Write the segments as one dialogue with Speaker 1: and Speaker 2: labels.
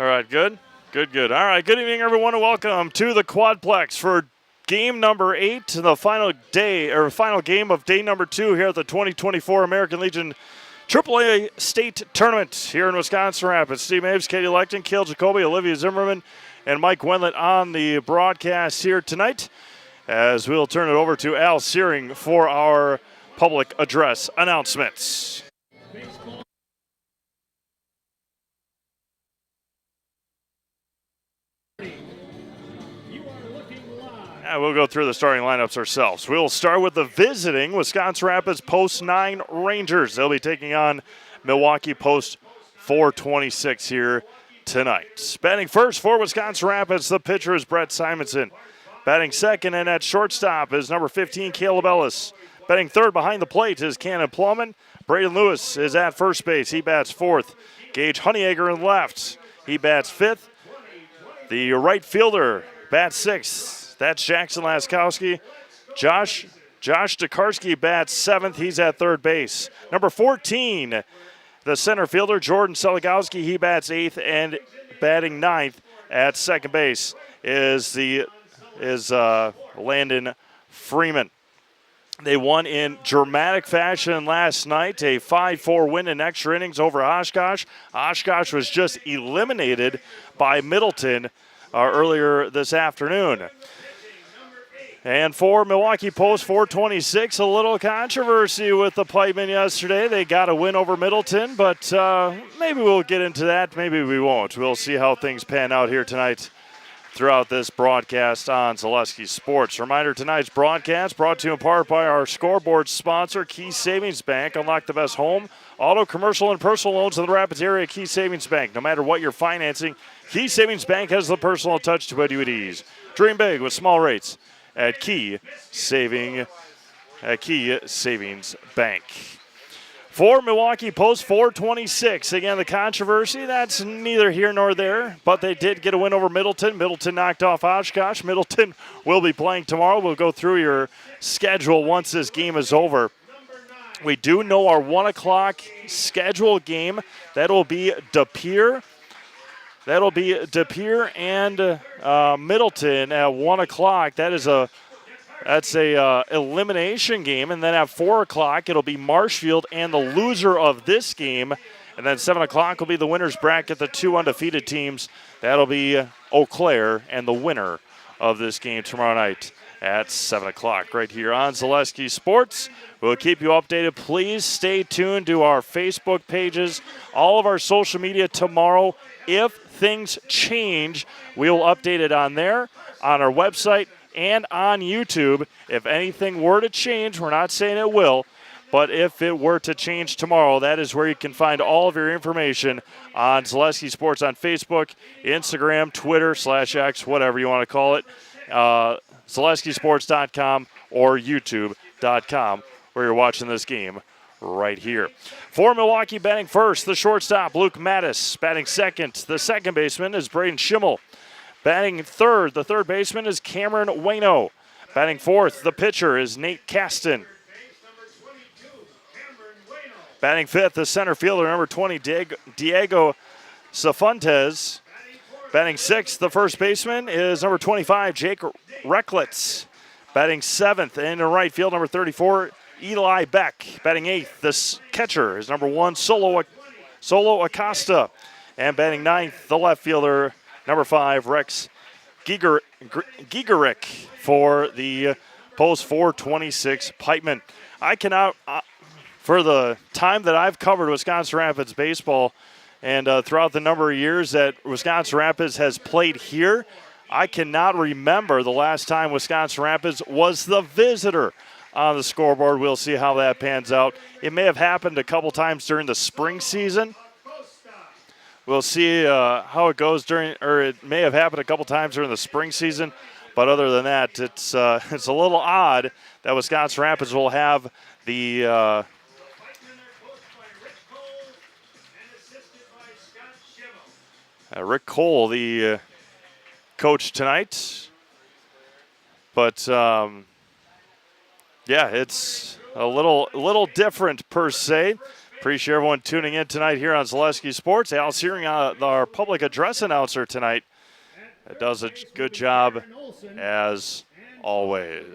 Speaker 1: All right, good. Good. All right, good evening, everyone, and welcome to the Quadplex for game number 8, the final game of day number 2 here at the 2024 American Legion AAA State Tournament here in Wisconsin Rapids. Steve Maves, Katie Lecton, Kale Jacoby, Olivia Zimmerman, and Mike Wendlet on the broadcast here tonight, as we'll turn it over to Al Searing for our public address announcements. We'll go through the starting lineups ourselves. We'll start with the visiting Wisconsin Rapids Post 9 Rangers. They'll be taking on Milwaukee Post 426 here tonight. Batting first for Wisconsin Rapids, the pitcher is Brett Simonson. Batting second and at shortstop is number 15, Caleb Ellis. Batting third behind the plate is Cannon Plumman. Braden Lewis is at first base. He bats fourth. Gage Honeyegger in left. He bats fifth. The right fielder bats sixth. That's Jackson Laskowski. Josh Tokarski bats seventh. He's at third base. Number 14, the center fielder, Jordan Seligowski. He bats eighth, and batting ninth at second base is Landon Freeman. They won in dramatic fashion last night, a 5-4 win in extra innings over Oshkosh. Oshkosh was just eliminated by Middleton earlier this afternoon. And for Milwaukee Post 426, a little controversy with the Pikemen yesterday. They got a win over Middleton, but maybe we'll get into that. Maybe we won't. We'll see how things pan out here tonight throughout this broadcast on Zaleski Sports. Reminder, tonight's broadcast brought to you in part by our scoreboard sponsor, Key Savings Bank. Unlock the best home, auto, commercial, and personal loans in the Rapids area. Key Savings Bank. No matter what you're financing, Key Savings Bank has the personal touch to put you at ease. Dream big with small rates at Key Savings Bank. For Milwaukee Post 426, again, the controversy, that's neither here nor there, but they did get a win over Middleton. Middleton knocked off Oshkosh. Middleton will be playing tomorrow. We'll go through your schedule once this game is over. We do know our 1 o'clock scheduled game. That'll be De Pere. That'll be De Pere and Middleton at 1 o'clock. That's a elimination game. And then at 4 o'clock, it'll be Marshfield and the loser of this game. And then 7 o'clock will be the winner's bracket, the 2 undefeated teams. That'll be Eau Claire and the winner of this game tomorrow night at 7 o'clock right here on Zaleski Sports. We'll keep you updated. Please stay tuned to our Facebook pages, all of our social media tomorrow. If things change, we'll update it on there, on our website, and on YouTube. If anything were to change, we're not saying it will, but if it were to change tomorrow, that is where you can find all of your information on Zaleski Sports on Facebook, Instagram, Twitter, /X, whatever you want to call it, ZaleskiSports.com or YouTube.com, where you're watching this game right here. For Milwaukee, batting first, the shortstop, Luke Mattis. Batting second, the second baseman is Braden Schimmel. Batting third, the third baseman is Cameron Waino. Batting fourth, the pitcher is Nate Caston. Batting fifth, the center fielder, number 20, Diego Safontes. Batting sixth, the first baseman is number 25, Jake Recklitz. Batting seventh, in the right field, number 34, Eli Beck. Batting eighth, the catcher is number 1, Solo Acosta. And batting ninth, the left fielder, number 5, Rex Gigerich for the Post 426 Pikemen. I cannot, for the time that I've covered Wisconsin Rapids baseball and throughout the number of years that Wisconsin Rapids has played here, I cannot remember the last time Wisconsin Rapids was the visitor on the scoreboard. We'll see how that pans out. It may have happened a couple times during the spring season. We'll see how it goes it may have happened a couple times during the spring season. But other than that, it's a little odd that Wisconsin Rapids will have the Rick Cole, the coach tonight. But yeah, it's a little different per se. Appreciate everyone tuning in tonight here on Zaleski Sports. Al's hearing our public address announcer tonight. That does a good job as always.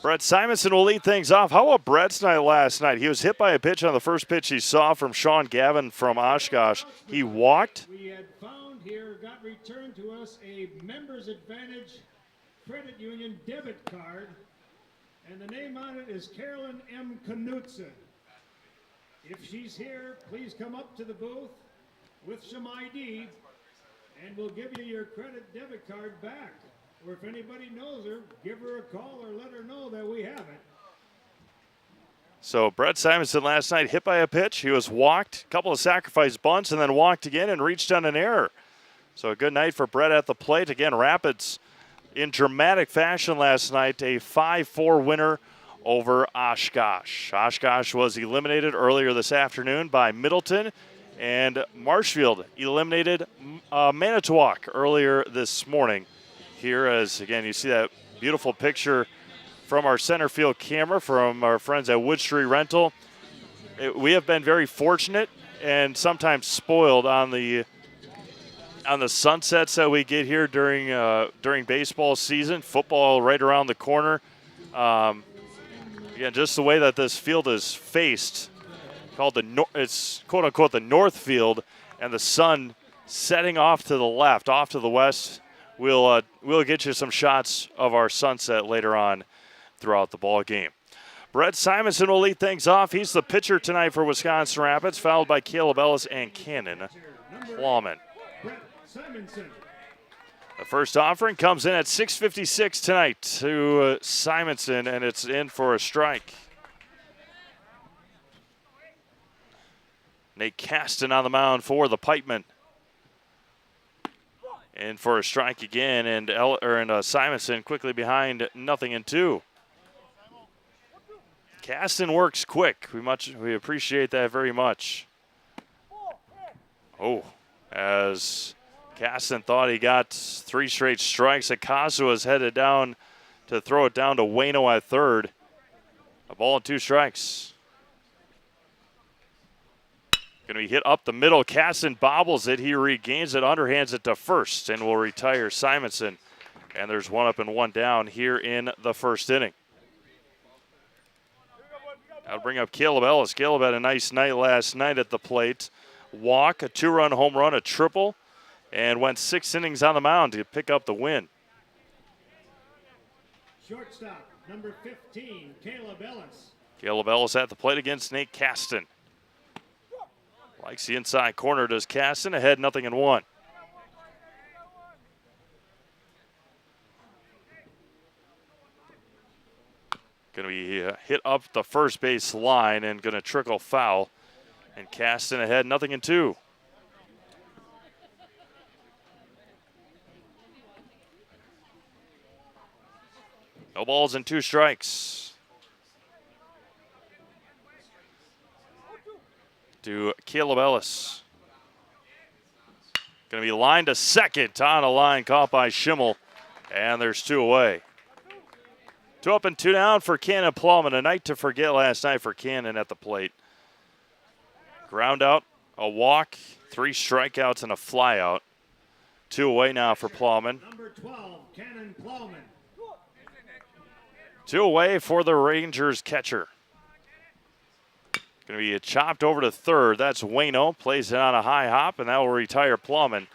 Speaker 1: Brett Simonson will lead things off. How about Brett's night last night? He was hit by a pitch on the first pitch he saw from Sean Gavin from Oshkosh. He walked.
Speaker 2: We had found here, got returned to us a Members Advantage Credit Union debit card, and the name on it is Carolyn M. Knutson. If she's here, please come up to the booth with some ID, and we'll give you your credit debit card back. Or if anybody knows her, give her a call or let her know that we have it.
Speaker 1: So Brett Simonson last night hit by a pitch. He was walked, a couple of sacrifice bunts, and then walked again and reached on an error. So a good night for Brett at the plate. Again, Rapids in dramatic fashion last night, a 5-4 winner over Oshkosh. Oshkosh was eliminated earlier this afternoon by Middleton, and Marshfield eliminated Manitowoc earlier this morning. Here, as again, you see that beautiful picture from our center field camera from our friends at Wood Street Rental. We have been very fortunate and sometimes spoiled on the sunsets that we get here during baseball season. Football right around the corner. Again, just the way that this field is faced, called it's quote unquote the north field, and the sun setting off to the left, off to the west. We'll get you some shots of our sunset later on throughout the ball game. Brett Simonson will lead things off. He's the pitcher tonight for Wisconsin Rapids, followed by Caleb Ellis and Cannon Plowman. The first offering comes in at 6:56 tonight to Simonson, and it's in for a strike. Nate Caston on the mound for the Pikemen. In for a strike again, and Simonson quickly behind 0-2. Caston works quick. We appreciate that very much. Oh, as Caston thought he got 3 straight strikes, Akazu was headed down to throw it down to Waino at third. A ball and 2 strikes. Going to be hit up the middle. Caston bobbles it. He regains it, underhands it to first, and will retire Simonson. And there's 1 up and 1 down here in the first inning. That'll bring up Caleb Ellis. Caleb had a nice night last night at the plate. Walk, a 2-run home run, a triple, and went 6 innings on the mound to pick up the win.
Speaker 2: Shortstop, number 15, Caleb Ellis.
Speaker 1: Caleb Ellis at the plate against Nate Caston. Likes the inside corner, does Caston. Ahead 0-1. Going to be hit up the first base line and going to trickle foul. And Caston ahead 0-2. No balls and 2 strikes. To Caleb Ellis. Going to be lined to second on a line caught by Schimmel. And there's 2 away. 2 up and 2 down for Cannon Plowman. A night to forget last night for Cannon at the plate. Ground out, a walk, 3 strikeouts, and a flyout. 2 away now for Plowman.
Speaker 2: Number 12, Cannon Plowman.
Speaker 1: 2 away for the Rangers catcher. Going to be chopped over to third. That's Waino. Plays it on a high hop, and that will retire Plowman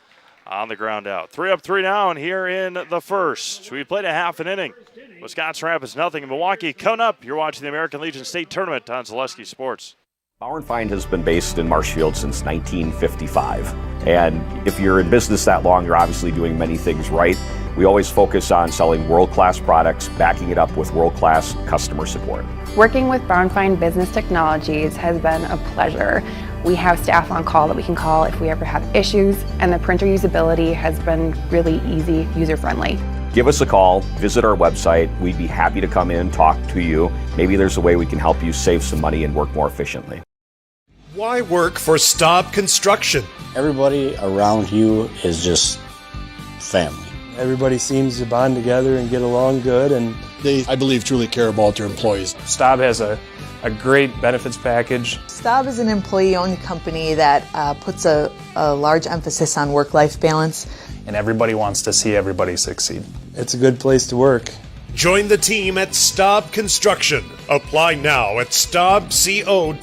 Speaker 1: on the ground out. 3 up, 3 down here in the first. We played a half an inning. Wisconsin Rapids 0. Milwaukee coming up. You're watching the American Legion State Tournament on Zaleski Sports.
Speaker 3: Bauer & Feind has been based in Marshfield since 1955. And if you're in business that long, you're obviously doing many things right. We always focus on selling world-class products, backing it up with world-class customer support.
Speaker 4: Working with Bauer & Feind Business Technologies has been a pleasure. We have staff on call that we can call if we ever have issues, and the printer usability has been really easy, user-friendly.
Speaker 3: Give us a call, visit our website. We'd be happy to come in, talk to you. Maybe there's a way we can help you save some money and work more efficiently.
Speaker 5: Why work for Staub Construction?
Speaker 6: Everybody around you is just family.
Speaker 7: Everybody seems to bond together and get along good, and
Speaker 5: They, I believe, truly care about their employees.
Speaker 7: Staub has a a great benefits package.
Speaker 8: Staub is an employee-owned company that puts a large emphasis on work-life balance.
Speaker 7: And everybody wants to see everybody succeed.
Speaker 6: It's a good place to work.
Speaker 5: Join the team at Staub Construction. Apply now at staubco.com.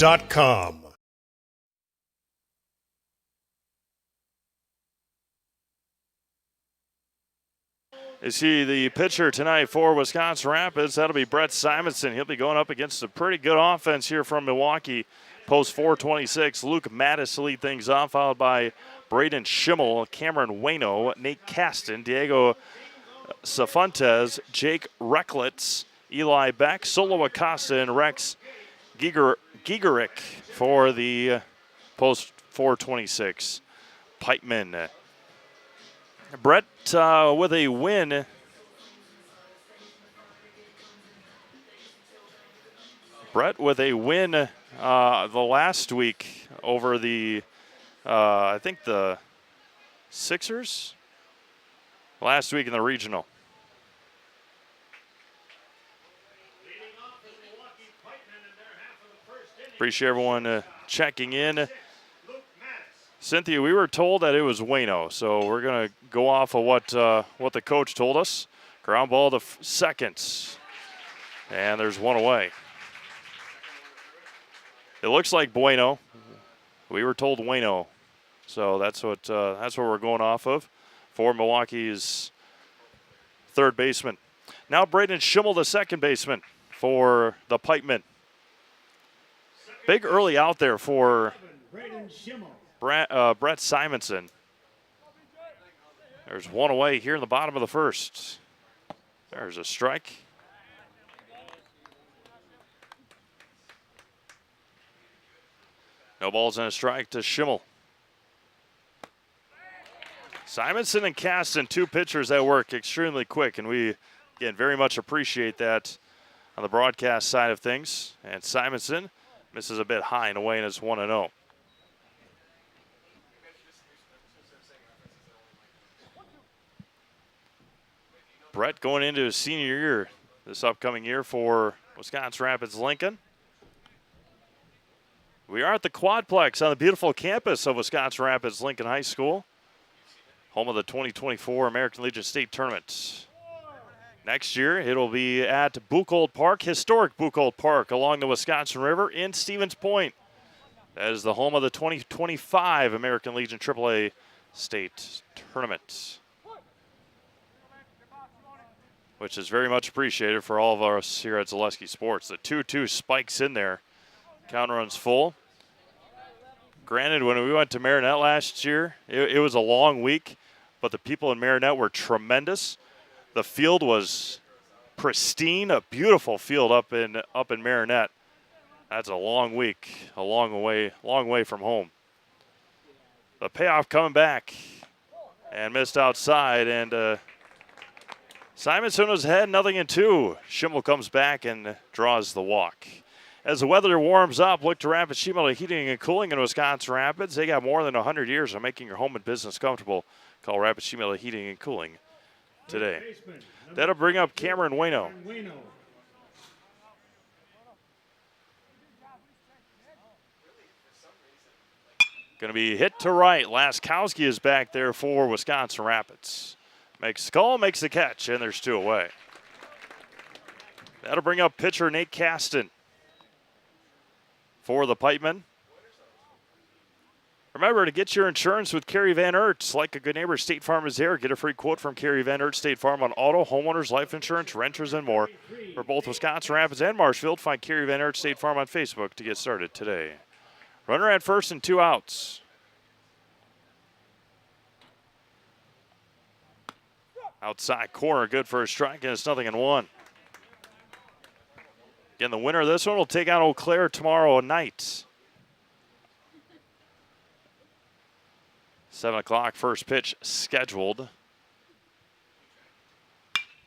Speaker 1: You see the pitcher tonight for Wisconsin Rapids. That'll be Brett Simonson. He'll be going up against a pretty good offense here from Milwaukee. Post 426, Luke Mattis to lead things off, followed by Braden Schimmel, Cameron Waino, Nate Kasten, Diego Safontes, Jake Recklitz, Eli Beck, Solo Acosta, and Rex Gigerich for the post 426 Pikemen. Brett with a win. Brett with a win the last week over the, I think the Sixers. Last week in the regional. Appreciate everyone checking in. Cynthia, we were told that it was Waino, so we're going to go off of what the coach told us. Ground ball to second, and there's one away. It looks like Bueno. We were told Waino, so that's what we're going off of for Milwaukee's third baseman. Now Braden Schimmel, the second baseman for the Pikemen. Big early out there for Brett Simonson. There's one away here in the bottom of the first. There's a strike. No balls and a strike to Schimmel. Simonson and Kasten, two pitchers that work extremely quick, and we, again, very much appreciate that on the broadcast side of things. And Simonson misses a bit high and away, and it's 1-0. Brett going into his senior year this upcoming year for Wisconsin Rapids Lincoln. We are at the Quadplex on the beautiful campus of Wisconsin Rapids Lincoln High School, home of the 2024 American Legion State Tournament. Next year, it'll be at Buchholz Park, historic Buchholz Park along the Wisconsin River in Stevens Point. That is the home of the 2025 American Legion AAA State Tournament, which is very much appreciated for all of us here at Zaleski Sports. The 2-2 spikes in there. Count runs full. Granted, when we went to Marinette last year, it was a long week, but the people in Marinette were tremendous. The field was pristine, a beautiful field up in Marinette. That's a long week, a long way from home. The payoff coming back and missed outside, and Simonson was ahead 0-2. Schimmel comes back and draws the walk. As the weather warms up, look to Rapid Sheet Heating and Cooling in Wisconsin Rapids. They got more than 100 years of making your home and business comfortable. Call Rapid Sheet Heating and Cooling today. That'll bring up Cameron Waino. Going to be hit to right. Laskowski is back there for Wisconsin Rapids. Makes the call, makes the catch, and there's two away. That'll bring up pitcher Nate Kasten for the Pikemen. Remember to get your insurance with Kerry Van Aert. Like a good neighbor, State Farm is there. Get a free quote from Kerry Van Aert State Farm on auto, homeowners, life insurance, renters, and more. For both Wisconsin Rapids and Marshfield, find Kerry Van Aert State Farm on Facebook to get started today. Runner at first and 2 outs. Outside corner, good for a strike, and it's 0-1. Again, the winner of this one will take on Eau Claire tomorrow night. 7 o'clock, first pitch scheduled.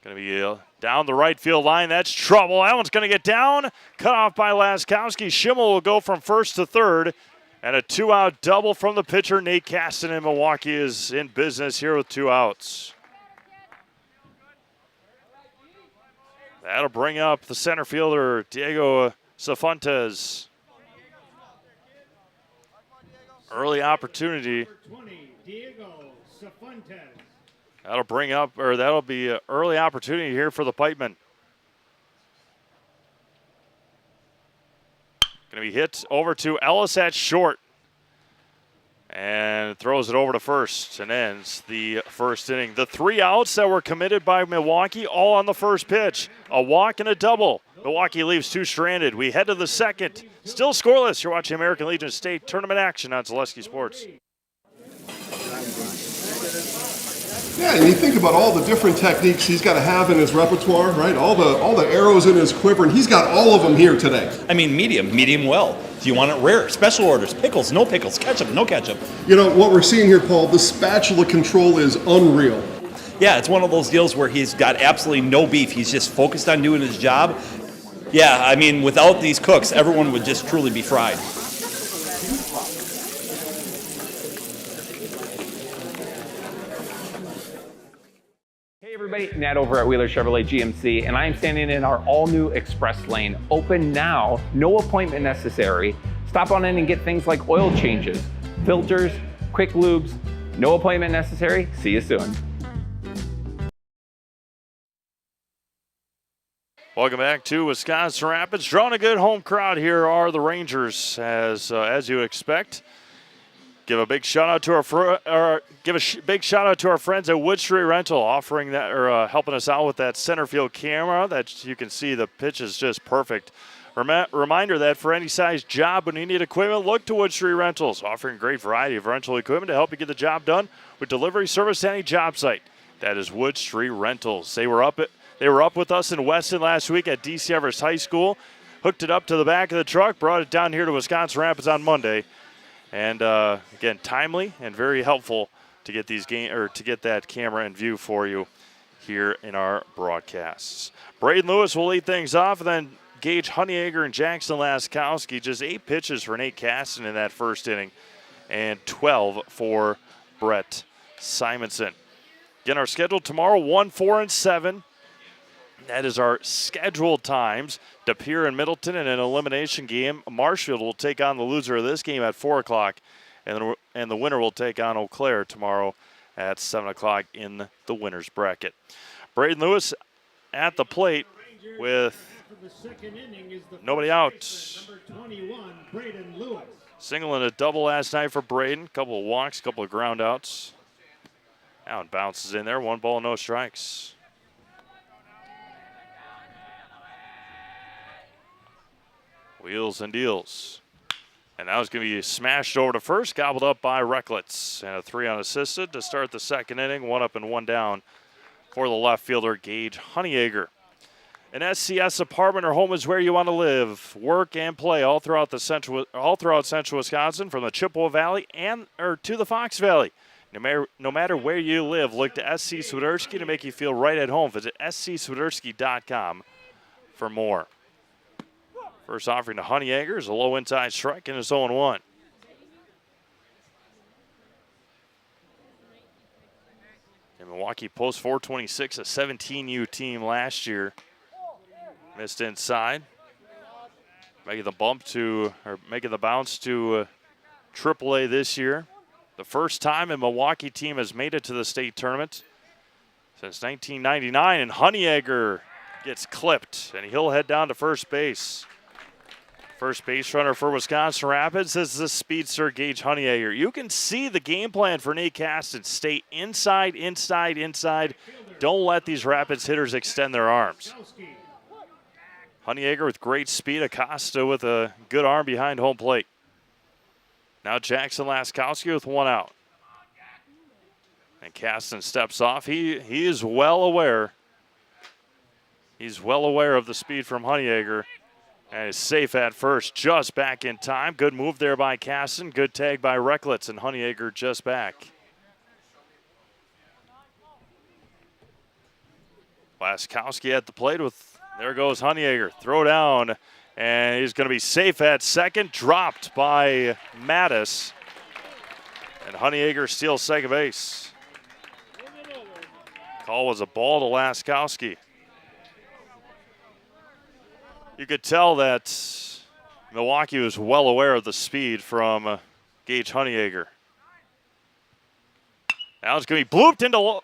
Speaker 1: Going to be down the right field line. That's trouble. That one's going to get down. Cut off by Laskowski. Schimmel will go from first to third. And a 2-out double from the pitcher, Nate Kasten, in Milwaukee is in business here with 2 outs. That'll bring up the center fielder, Diego Safontes. Early opportunity.
Speaker 2: 20, Diego Safontes.
Speaker 1: That'll be an early opportunity here for the Pikemen. Going to be hit over to Ellis at short. And throws it over to first and ends the first inning. The 3 outs that were committed by Milwaukee, all on the first pitch. A walk and a double. Milwaukee leaves 2 stranded. We head to the second. Still scoreless. You're watching American Legion State Tournament action on Zaleski Sports.
Speaker 9: Yeah, and you think about all the different techniques he's got to have in his repertoire, right? All the arrows in his quiver, and he's got all of them here today.
Speaker 10: I mean, medium well. Do you want it rare? Special orders, pickles, no pickles, ketchup, no ketchup.
Speaker 9: You know, what we're seeing here, Paul, the spatula control is unreal.
Speaker 10: Yeah, it's one of those deals where he's got absolutely no beef. He's just focused on doing his job. Yeah, I mean, without these cooks, everyone would just truly be fried.
Speaker 11: Hey everybody, Nat over at Wheeler Chevrolet GMC, and I am standing in our all-new express lane. Open now, no appointment necessary. Stop on in and get things like oil changes, filters, quick lubes. No appointment necessary. See you soon.
Speaker 1: Welcome back to Wisconsin Rapids. Drawing a good home crowd here are the Rangers, as you expect. Give a big shout out to big shout out to our friends at Wood Street Rental, offering that or helping us out with that center field camera that you can see the pitch is just perfect. Reminder that for any size job when you need equipment, look to Wood Street Rentals, offering a great variety of rental equipment to help you get the job done with delivery service to any job site. That is Wood Street Rentals. They were up with us in Weston last week at DC Everest High School, hooked it up to the back of the truck, brought it down here to Wisconsin Rapids on Monday. And again, timely and very helpful to get to get that camera in view for you here in our broadcasts. Braden Lewis will lead things off, and then Gage Honeyegger and Jackson Laskowski. Just 8 pitches for Nate Caston in that first inning, and 12 for Brett Simonson. Again, our schedule tomorrow: 1, 4, and 7. That is our scheduled times. De Pere and Middleton in an elimination game. Marshfield will take on the loser of this game at 4 o'clock, and the winner will take on Eau Claire tomorrow at 7 o'clock in the winner's bracket. Braden Lewis at the plate with nobody out. Single and a double last night for Braden. Couple of walks, couple of ground outs. Now it bounces in there. 1 ball, no strikes. Wheels and deals. And now it's going to be smashed over to first, gobbled up by Recklets. And a 3 unassisted to start the second inning. 1 up and 1 down for the left fielder, Gage Honeyegger. An SCS apartment or home is where you want to live, work, and play all throughout central Wisconsin, from the Chippewa Valley to the Fox Valley. No matter where you live, look to SC Swiderski to make you feel right at home. Visit scswiderski.com for more. First offering to Honeyegger is a low inside strike and it's 0-1. And Milwaukee post 426, a 17U team last year. Missed inside. Making the bounce to AAA this year. The first time a Milwaukee team has made it to the state tournament since 1999. And Honeyegger gets clipped and he'll head down to first base. First base runner for Wisconsin Rapids is the speedster Gage Honeyegger. You can see the game plan for Nate Caston. Stay inside, inside, inside. Don't let these Rapids hitters extend their arms. Honeyegger with great speed. Acosta with a good arm behind home plate. Now Jackson Laskowski with 1 out. And Caston steps off. He is well aware. He's well aware of the speed from Honeyegger. And is safe at first, just back in time. Good move there by Caston. Good tag by Recklets, and Honeyegger just back. Laskowski at the plate there goes Honeyegger. Throw down, and he's going to be safe at second. Dropped by Mattis. And Honeyegger steals second base. Call was a ball to Laskowski. You could tell that Milwaukee was well aware of the speed from Gage Honeyegger. Now it's going to be blooped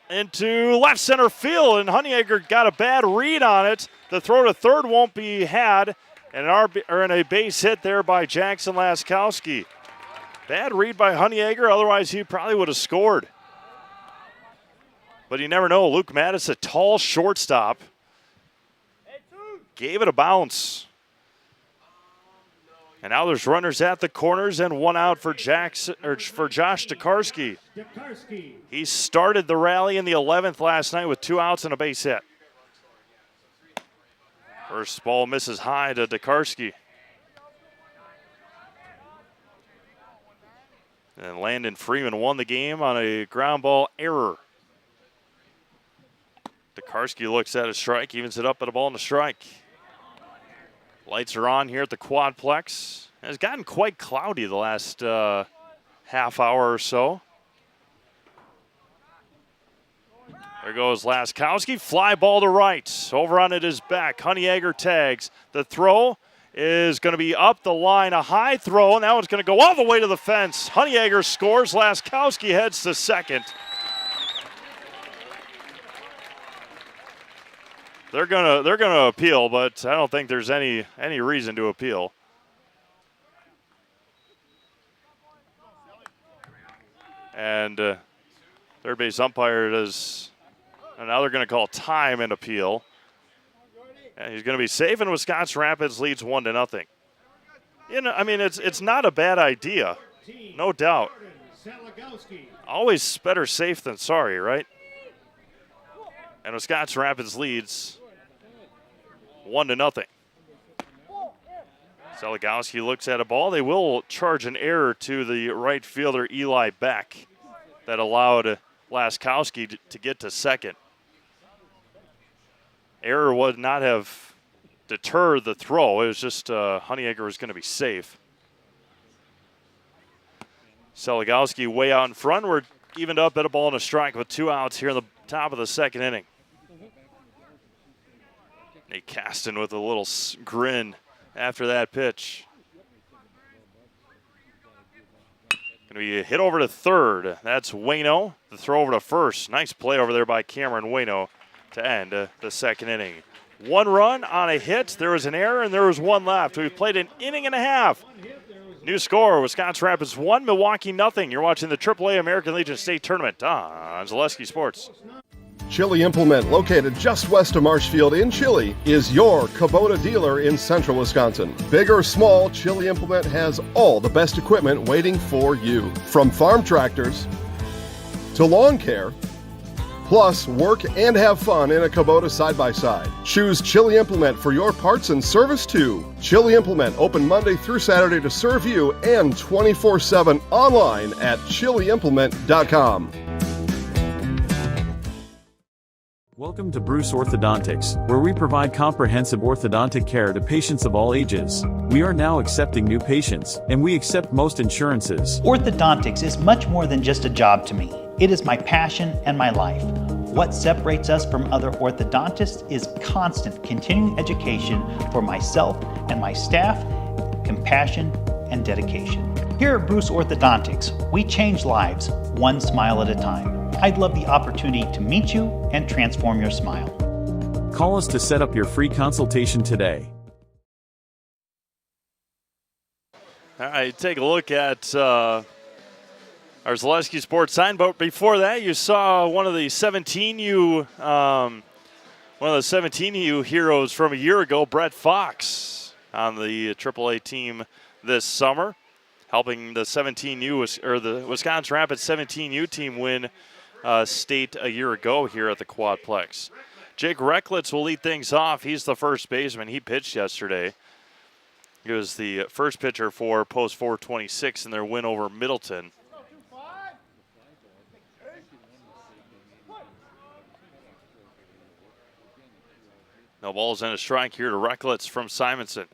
Speaker 1: into left center field, and Honeyegger got a bad read on it. The throw to third won't be had, and a base hit there by Jackson Laskowski. Bad read by Honeyegger, otherwise he probably would have scored. But you never know. Luke Mattis, a tall shortstop, gave it a bounce. And now there's runners at the corners and one out for Josh Tokarski. He started the rally in the 11th last night with 2 outs and a base hit. First ball misses high to Tokarski. And Landon Freeman won the game on a ground ball error. Tokarski looks at a strike, evens it up at a ball and a strike. Lights are on here at the Quadplex. It's gotten quite cloudy the last half hour or so. There goes Laskowski. Fly ball to right. Over on it is back. Honeyegger tags. The throw is going to be up the line. A high throw, and that one's going to go all the way to the fence. Honeyegger scores. Laskowski heads to second. They're gonna appeal, but I don't think there's any reason to appeal. And third base umpire does. And now they're going to call time and appeal. And he's going to be safe, and Wisconsin Rapids leads 1-0. You know, I mean, it's not a bad idea, no doubt. Always better safe than sorry, right? And Wisconsin Rapids leads 1-0. Seligowski looks at a ball. They will charge an error to the right fielder Eli Beck that allowed Laskowski to get to second. Error would not have deterred the throw. It was just Honeyegger was going to be safe. Seligowski way out in front. We're evened up at a ball and a strike with 2 outs here in the top of the second inning. Nate Caston with a little grin after that pitch. Going to be a hit over to third. That's Waino. The throw over to first. Nice play over there by Cameron Waino to end the second inning. 1 run on a hit. There was an error, and there was 1 left. We've played an inning and a half. New score, Wisconsin Rapids 1, Milwaukee 0. You're watching the AAA American Legion State Tournament on Zaleski Sports.
Speaker 9: Chili Implement, located just west of Marshfield in Chili, is your Kubota dealer in central Wisconsin. Big or small, Chili Implement has all the best equipment waiting for you. From farm tractors to lawn care, plus work and have fun in a Kubota side-by-side. Choose Chili Implement for your parts and service too. Chili Implement, open Monday through Saturday to serve you and 24/7 online at chiliimplement.com.
Speaker 12: Welcome to Bruce Orthodontics, where we provide comprehensive orthodontic care to patients of all ages. We are now accepting new patients, and we accept most insurances.
Speaker 13: Orthodontics is much more than just a job to me. It is my passion and my life. What separates us from other orthodontists is constant continuing education for myself and my staff, compassion, and dedication. Here at Bruce Orthodontics, we change lives one smile at a time. I'd love the opportunity to meet you and transform your smile.
Speaker 12: Call us to set up your free consultation today.
Speaker 1: All right, take a look at our Zaleski Sports sign. But before that, you saw one of the 17U heroes from a year ago, Brett Fox, on the AAA team this summer, helping the 17U or the Wisconsin Rapids 17U team win state a year ago here at the Quadplex. Jake Recklitz will lead things off. He's the first baseman. He pitched yesterday. He was the first pitcher for Post 426 in their win over Middleton. No balls and a strike here to Recklitz from Simonson.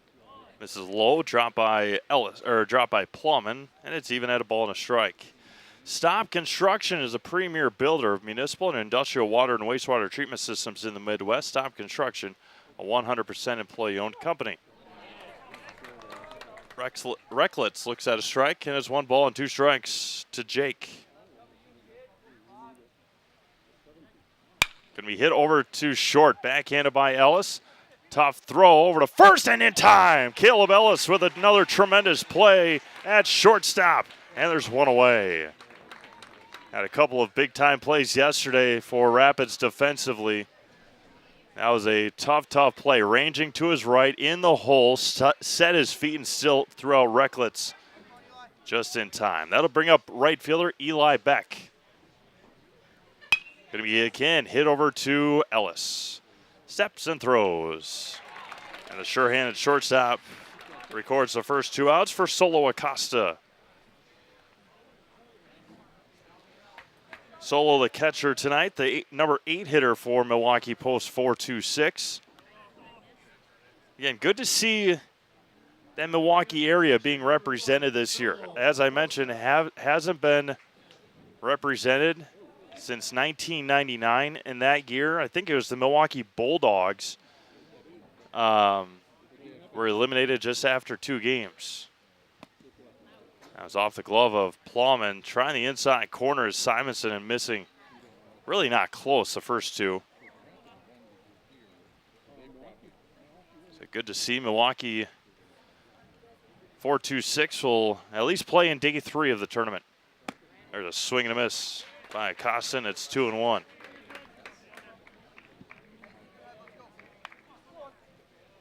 Speaker 1: Misses low, dropped by Plumman, and it's even at a ball and a strike. Stop Construction is a premier builder of municipal and industrial water and wastewater treatment systems in the Midwest. Stop Construction, a 100% employee-owned company. Recklitz looks at a strike, and it's 1 ball and 2 strikes to Jake. Going to be hit over to short, backhanded by Ellis. Tough throw over to first and in time. Caleb Ellis with another tremendous play at shortstop, and there's 1 away. Had a couple of big-time plays yesterday for Rapids defensively. That was a tough play. Ranging to his right in the hole, set his feet and still threw out Recklitz just in time. That'll bring up right fielder Eli Beck. Going to be again hit over to Ellis. Steps and throws. And the sure-handed shortstop records the first 2 outs for Solo Acosta. Solo, the catcher tonight, the number 8 hitter for Milwaukee, post 426. Again, good to see that Milwaukee area being represented this year. As I mentioned, hasn't been represented since 1999. In that year, I think it was the Milwaukee Bulldogs were eliminated just after 2 games. That was off the glove of Plowman. Trying the inside corner is Simonson and missing. Really not close, the first 2. So good to see Milwaukee 4-2-6 will at least play in day 3 of the tournament. There's a swing and a miss by Acosta, and it's 2-1.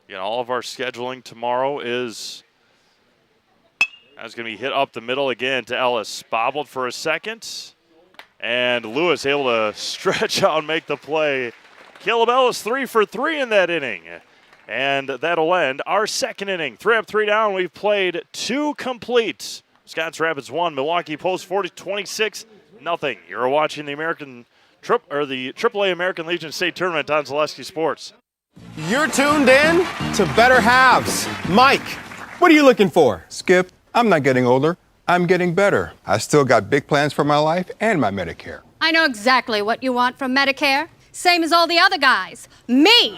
Speaker 1: Again, all of our scheduling tomorrow is going to be hit up the middle again to Ellis. Bobbled for a second, and Lewis able to stretch out and make the play. Caleb Ellis 3 for 3 in that inning. And that'll end our second inning. 3 up, 3 down. We've played 2 complete. Wisconsin Rapids 1, Milwaukee Post 26-0. You're watching the AAA American Legion State Tournament on Zaleski Sports.
Speaker 14: You're tuned in to Better Halves. Mike, what are you looking for?
Speaker 15: Skip, I'm not getting older. I'm getting better. I still got big plans for my life and my Medicare.
Speaker 16: I know exactly what you want from Medicare. Same as all the other guys. Me!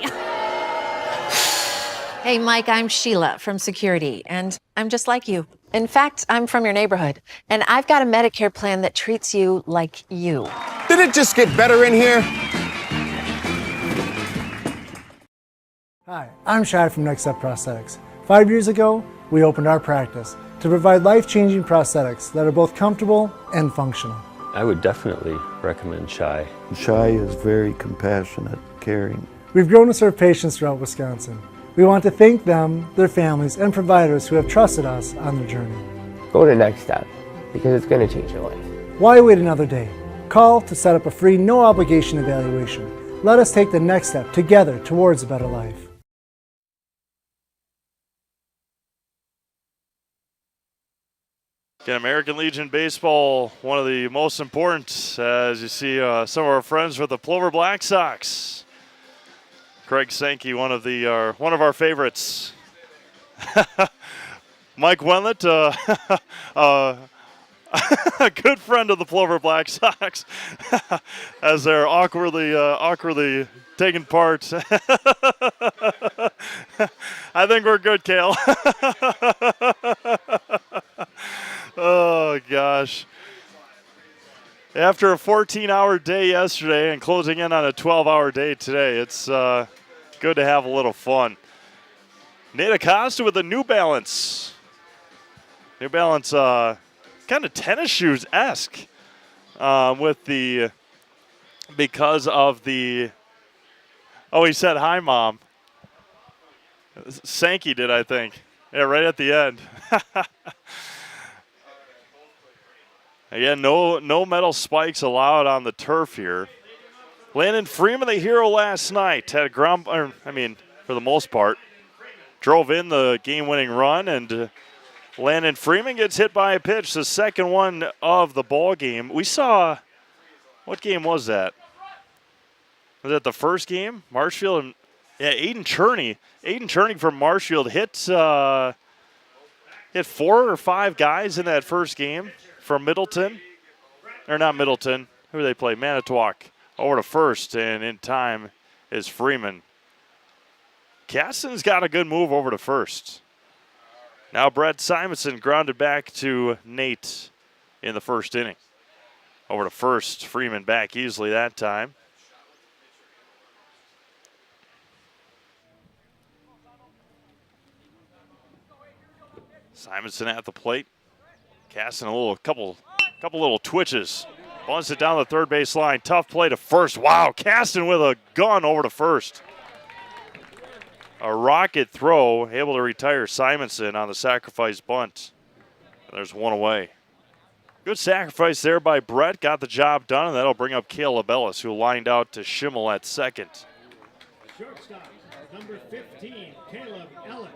Speaker 17: Hey, Mike, I'm Sheila from Security, and I'm just like you. In fact, I'm from your neighborhood, and I've got a Medicare plan that treats you like you.
Speaker 14: Did it just get better in here?
Speaker 18: Hi, I'm Shai from Next Step Prosthetics. 5 years ago, we opened our practice to provide life-changing prosthetics that are both comfortable and functional.
Speaker 19: I would definitely recommend Shai.
Speaker 20: Shai is very compassionate, caring.
Speaker 18: We've grown to serve patients throughout Wisconsin. We want to thank them, their families, and providers who have trusted us on their journey.
Speaker 19: Go to Next Step, because it's going to change your life.
Speaker 18: Why wait another day? Call to set up a free, no-obligation evaluation. Let us take the next step together towards a better life.
Speaker 1: Again, American Legion Baseball, one of the most important, as you see some of our friends with the Plover Black Sox. Craig Sankey, one of our favorites. Mike Wenlett, a good friend of the Plover Black Sox, as they're awkwardly taking part. I think we're good, Cale. Oh, gosh. After a 14-hour day yesterday and closing in on a 12-hour day today, it's good to have a little fun. Nate Acosta with a New Balance. New Balance, kind of tennis shoes-esque because of the, oh, he said, hi, Mom. Sankey did, I think. Yeah, right at the end. Again, no metal spikes allowed on the turf here. Landon Freeman, the hero last night, had for the most part, drove in the game-winning run, and Landon Freeman gets hit by a pitch, the second one of the ball game. We saw, what game was that? Was that the first game? Marshfield and Aiden Cherney. Aiden Cherney from Marshfield hit 4 or 5 guys in that first game. From Middleton, or not Middleton, who they play? Manitowoc over to first, and in time is Freeman. Caston's got a good move over to first. Now Brett Simonson grounded back to Nate in the first inning. Over to first, Freeman back easily that time. Simonson at the plate, casting a couple little twitches. Bunts it down the third base line. Tough play to first. Wow, casting with a gun over to first. A rocket throw, able to retire Simonson on the sacrifice bunt. There's one away. Good sacrifice there by Brett. Got the job done, and that'll bring up Caleb Ellis, who lined out to Schimmel at second.
Speaker 2: Shortstop, number 15, Caleb Ellis.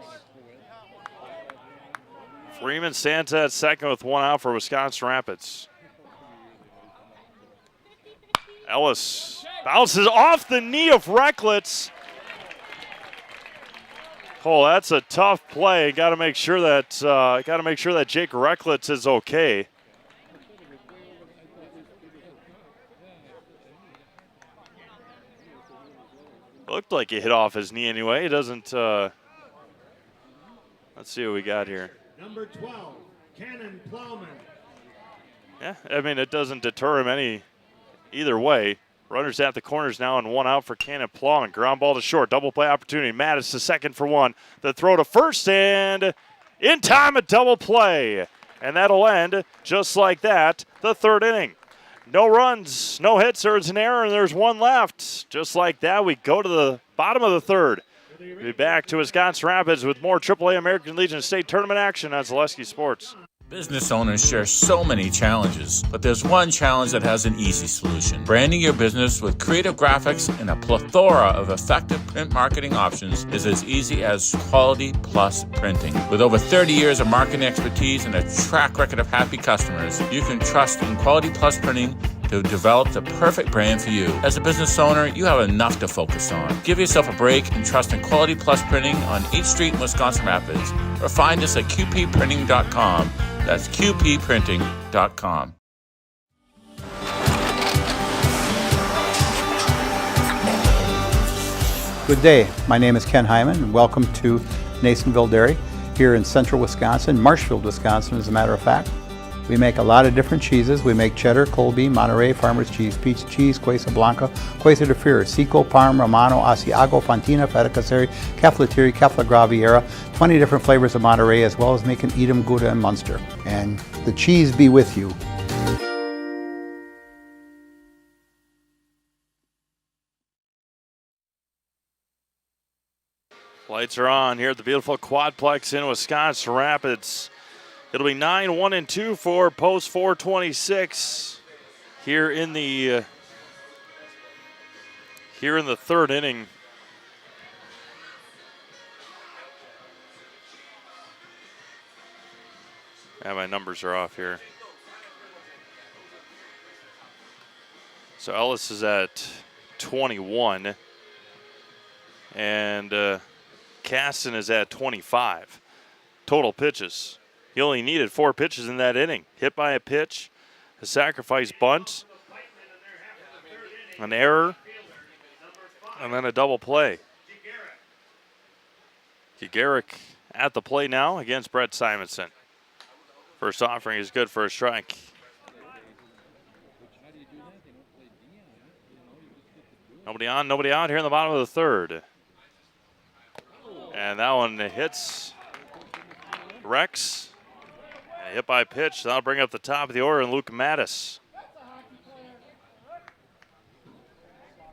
Speaker 1: Freeman stands at second with one out for Wisconsin Rapids. Ellis bounces off the knee of Recklitz. Oh, that's a tough play. Got to make sure that Jake Recklitz is okay. Looked like it hit off his knee anyway. It doesn't. Let's see what we got here.
Speaker 2: Number 12, Cannon Plowman.
Speaker 1: Yeah, I mean, it doesn't deter him either way. Runners at the corners now and one out for Cannon Plowman. Ground ball to short, double play opportunity. Mattis to second for one. The throw to first and in time, a double play. And that'll end just like that, the third inning. No runs, no hits, there's an error, and there's one left. Just like that, we go to the bottom of the third. We'll be back to Wisconsin Rapids with more AAA American Legion State Tournament action on Zaleski Sports.
Speaker 21: Business owners share so many challenges, but there's one challenge that has an easy solution. Branding your business with creative graphics and a plethora of effective print marketing options is as easy as Quality Plus Printing. With over 30 years of marketing expertise and a track record of happy customers, you can trust in Quality Plus Printing to develop the perfect brand for you. As a business owner, you have enough to focus on. Give yourself a break and trust in Quality Plus Printing on each street in Wisconsin Rapids, or find us at qpprinting.com. That's qpprinting.com.
Speaker 22: Good day. My name is Ken Hyman, and welcome to Nasonville Dairy here in central Wisconsin, Marshfield, Wisconsin, as a matter of fact. We make a lot of different cheeses. We make cheddar, Colby, Monterey, Farmer's Cheese, Peach Cheese, Quesa Blanca, Quesa de Fear, Seco, Parm, Romano, Asiago, Fontina, Feta Caseri, Cafetieri, Cafla Graviera, 20 different flavors of Monterey, as well as making Edam, Gouda, and Munster. And the cheese be with you.
Speaker 1: Lights are on here at the beautiful Quadplex in Wisconsin Rapids. It'll be 9-1-2 for post 426 here in the third inning. Yeah, my numbers are off here. So Ellis is at 21, and Caston is at 25. Total pitches. He only needed 4 pitches in that inning. Hit by a pitch, a sacrifice bunt, an error, and then a double play. Gigaric at the play now against Brett Simonson. First offering is good for a strike. Nobody on, nobody out here in the bottom of the third. And that one hits Rex. Hit by pitch. That'll bring up the top of the order and Luke Mattis.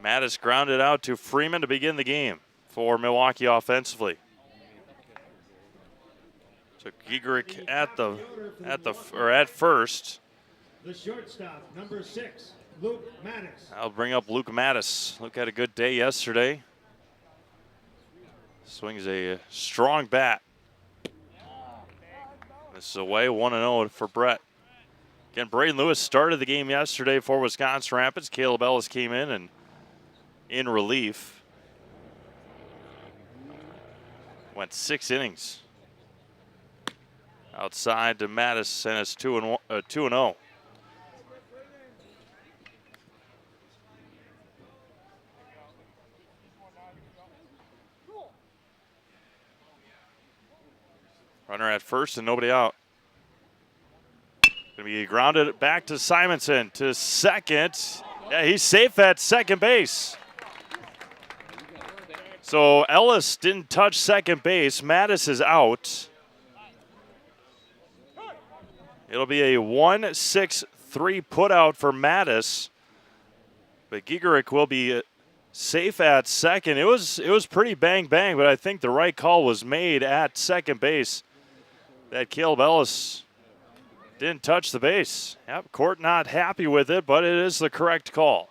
Speaker 1: Mattis grounded out to Freeman to begin the game for Milwaukee offensively. So Gigaric at first.
Speaker 2: The shortstop, number 6, Luke Mattis.
Speaker 1: I'll bring up Luke Mattis. Luke had a good day yesterday. Swings a strong bat. This is away, 1-0 for Brett. Again, Braden Lewis started the game yesterday for Wisconsin Rapids. Caleb Ellis came in and in relief. Went 6 innings. Outside to Mattis, and it's 2-0. Runner at first and nobody out. Going to be grounded back to Simonson to second. Yeah, he's safe at second base. So Ellis didn't touch second base. Mattis is out. It'll be a 1-6-3 putout for Mattis. But Gigerich will be safe at second. It was pretty bang-bang, but I think the right call was made at second base. That Caleb Ellis didn't touch the base. Yep, court not happy with it, but it is the correct call.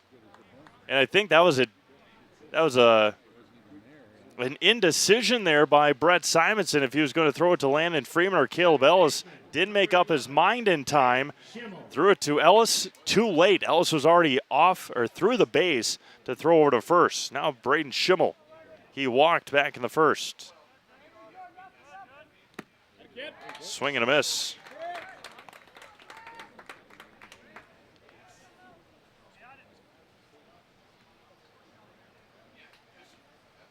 Speaker 1: And I think that was an indecision there by Brett Simonson if he was going to throw it to Landon Freeman or Caleb Ellis. Didn't make up his mind in time. Threw it to Ellis too late. Ellis was already off or through the base to throw over to first. Now Braden Schimmel. He walked back in the first. Swing and a miss.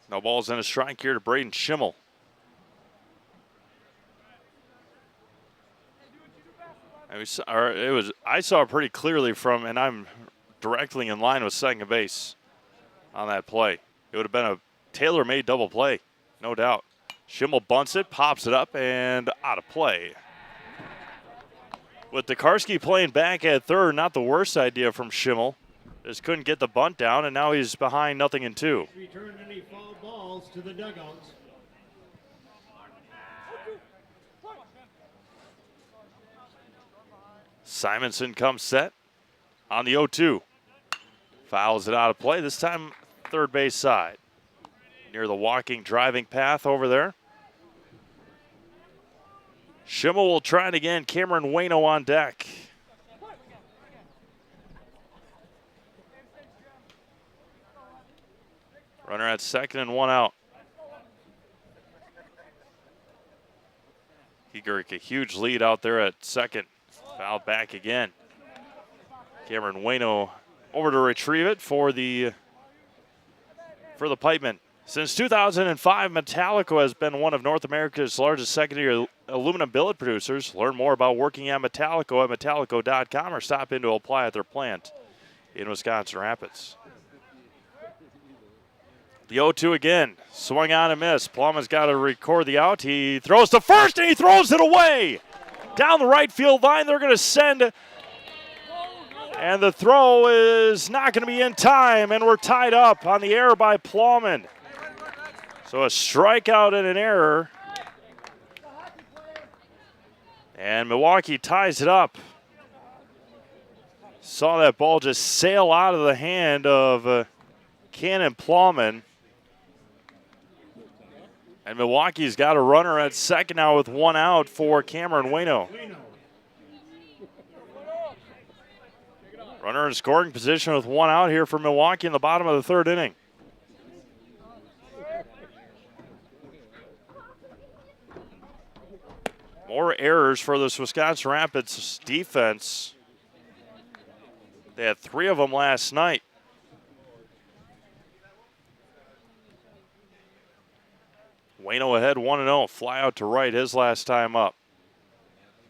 Speaker 1: No balls and a strike here to Braden Schimmel. I saw it pretty clearly from, and I'm directly in line with second base on that play. It would have been a tailor-made double play, no doubt. Schimmel bunts it, pops it up, and out of play. With Tokarski playing back at third, not the worst idea from Schimmel. Just couldn't get the bunt down, and now he's behind 0-2.
Speaker 2: Return any foul balls to the dugouts.
Speaker 1: Simonson comes set on the 0-2. Fouls it out of play, this time third base side. Near the walking, driving path over there. Schimmel will try it again. Cameron Waino on deck. Runner at second and one out. Gigerich a huge lead out there at second. Fouled back again. Cameron Waino over to retrieve it for the Pipemen. Since 2005, Metallico has been one of North America's largest secondary aluminum billet producers. Learn more about working at Metallico at metallico.com or stop in to apply at their plant in Wisconsin Rapids. The 0-2 again. Swung on and missed. Plum has got to record the out. He throws to first and he throws it away. Down the right field line, they're going to send. And the throw is not going to be in time, and we're tied up on the error by Plowman. So a strikeout and an error. And Milwaukee ties it up. Saw that ball just sail out of the hand of Cannon Plowman. And Milwaukee's got a runner at second now with one out for Cameron Waino. Runner in scoring position with one out here for Milwaukee in the bottom of the third inning. More errors for this Wisconsin Rapids defense. They had 3 of them last night. Waino ahead 1-0, fly out to right his last time up.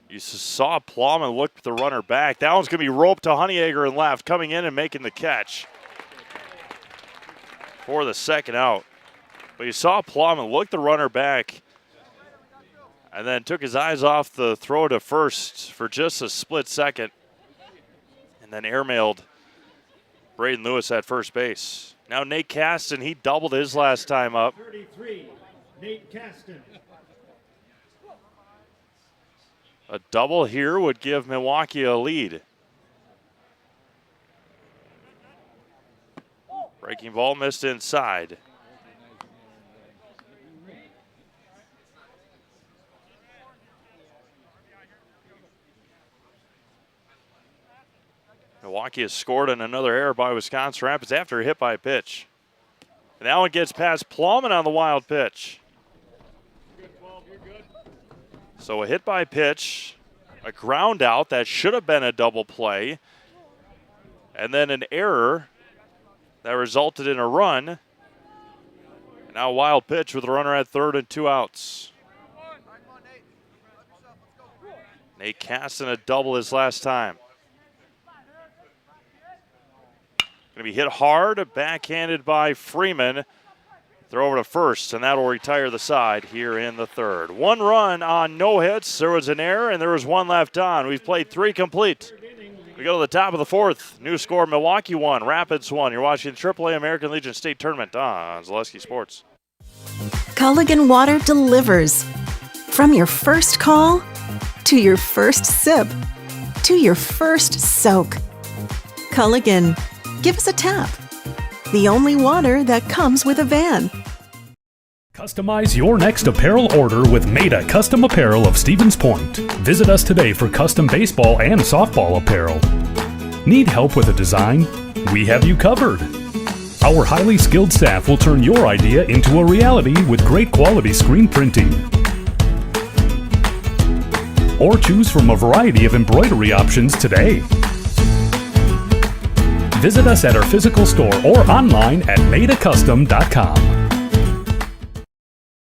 Speaker 1: You saw Plowman look the runner back. That one's going to be roped to Honeyegger and left, coming in and making the catch for the second out. But you saw Plowman look the runner back and then took his eyes off the throw to first for just a split second and then airmailed Braden Lewis at first base. Now Nate Caston, he doubled his last time up.
Speaker 2: 33, Nate Caston.
Speaker 1: A double here would give Milwaukee a lead. Breaking ball missed inside. Milwaukee has scored on another error by Wisconsin Rapids after a hit by pitch. And that one gets past Plowman on the wild pitch. So a hit by pitch, a ground out that should have been a double play, and then an error that resulted in a run. And now a wild pitch with a runner at third and 2 outs. Nate Caston a double his last time. Going to be hit hard, backhanded by Freeman. Throw over to first, and that'll retire the side here in the third. 1 run on no hits. There was an error, and there was 1 left on. We've played 3 complete. We go to the top of the 4th. New score, Milwaukee 1, Rapids 1. You're watching AAA American Legion State Tournament on Zaleski Sports.
Speaker 3: Culligan Water delivers. From your first call, to your first sip, to your first soak. Culligan, give us a tap. The only water that comes with a van.
Speaker 4: Customize your next apparel order with Maida Custom Apparel of Stevens Point. Visit us today for custom baseball and softball apparel. Need help with a design? We have you covered. Our highly skilled staff will turn your idea into a reality with great quality screen printing. Or choose from a variety of embroidery options today. Visit us at our physical store or online at maidacustom.com.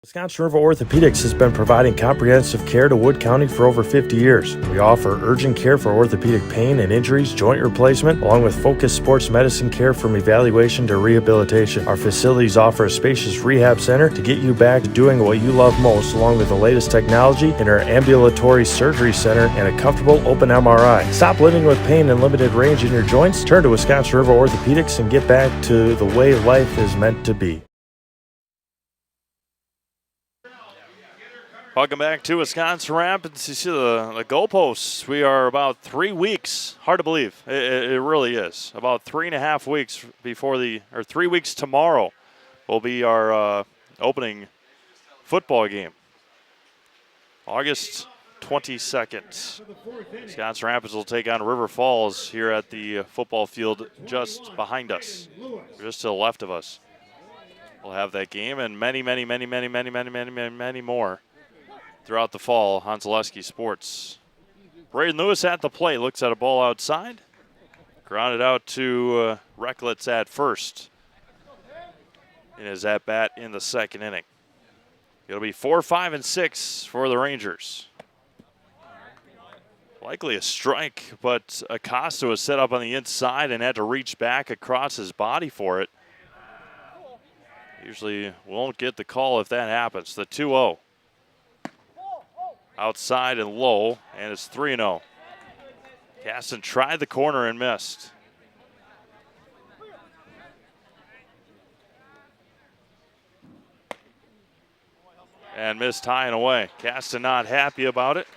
Speaker 23: Wisconsin River Orthopedics has been providing comprehensive care to Wood County for over 50 years. We offer urgent care for orthopedic pain and injuries, joint replacement, along with focused sports medicine care from evaluation to rehabilitation. Our facilities offer a spacious rehab center to get you back to doing what you love most, along with the latest technology in our ambulatory surgery center and a comfortable open MRI. Stop living with pain and limited range in your joints. Turn to Wisconsin River Orthopedics and get back to the way life is meant to be.
Speaker 1: Welcome back to Wisconsin Rapids. You see the goalposts. We are about 3 weeks. Hard to believe. It really is. About 3.5 weeks before 3 weeks tomorrow will be our opening football game. August 22nd. Wisconsin Rapids will take on River Falls here at the football field just behind us, just to the left of us. We'll have that game and many more throughout the fall on Zaleski Sports. Braden Lewis at the plate, looks at a ball outside. Grounded out to Recklitz at first in his at-bat in the second inning. It'll be 4, 5, and 6 for the Rangers. Likely a strike, but Acosta was set up on the inside and had to reach back across his body for it. Usually won't get the call if that happens. The 2-0. Outside and low, and it's 3-0. Caston tried the corner and missed. And missed high and away. Caston not happy about it.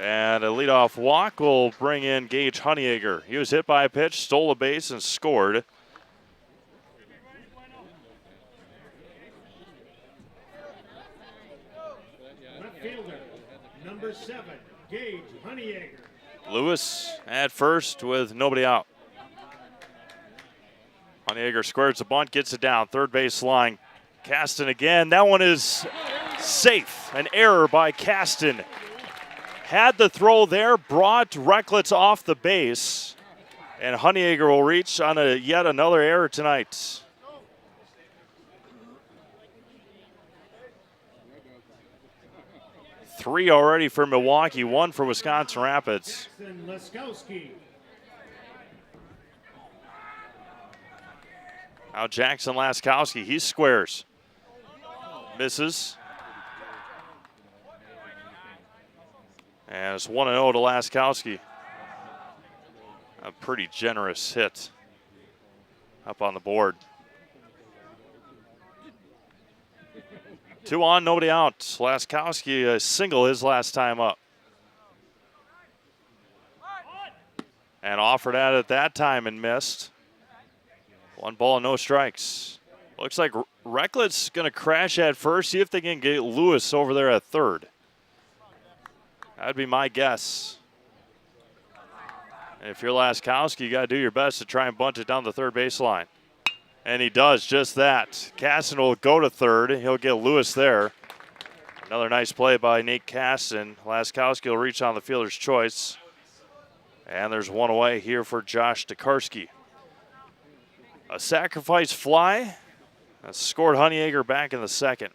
Speaker 1: And a leadoff walk will bring in Gage Honeyegger. He was hit by a pitch, stole a base, and scored.
Speaker 2: Number 7, Gage Honeyegger.
Speaker 1: Lewis at first with nobody out. Honeyegger squares the bunt, gets it down. Third base line. Caston again. That one is safe. An error by Caston. Had the throw there, brought Recklitz off the base. And Honeyegger will reach on yet another error tonight. Three already for Milwaukee, 1 for Wisconsin Rapids. Now Jackson Laskowski, he squares. Misses. And it's 1-0 to Laskowski. A pretty generous hit up on the board. 2 on, nobody out. Laskowski a single his last time up. And offered at that time and missed. 1 ball, no strikes. Looks like Recklitz going to crash at first, see if they can get Lewis over there at third. That'd be my guess. And if you're Laskowski, you got to do your best to try and bunt it down the third baseline. And he does just that. Caston will go to third. He'll get Lewis there. Another nice play by Nate Caston. Laskowski will reach on the fielder's choice. And there's 1 away here for Josh Tokarski. A sacrifice fly. That scored Honeyegger back in the second.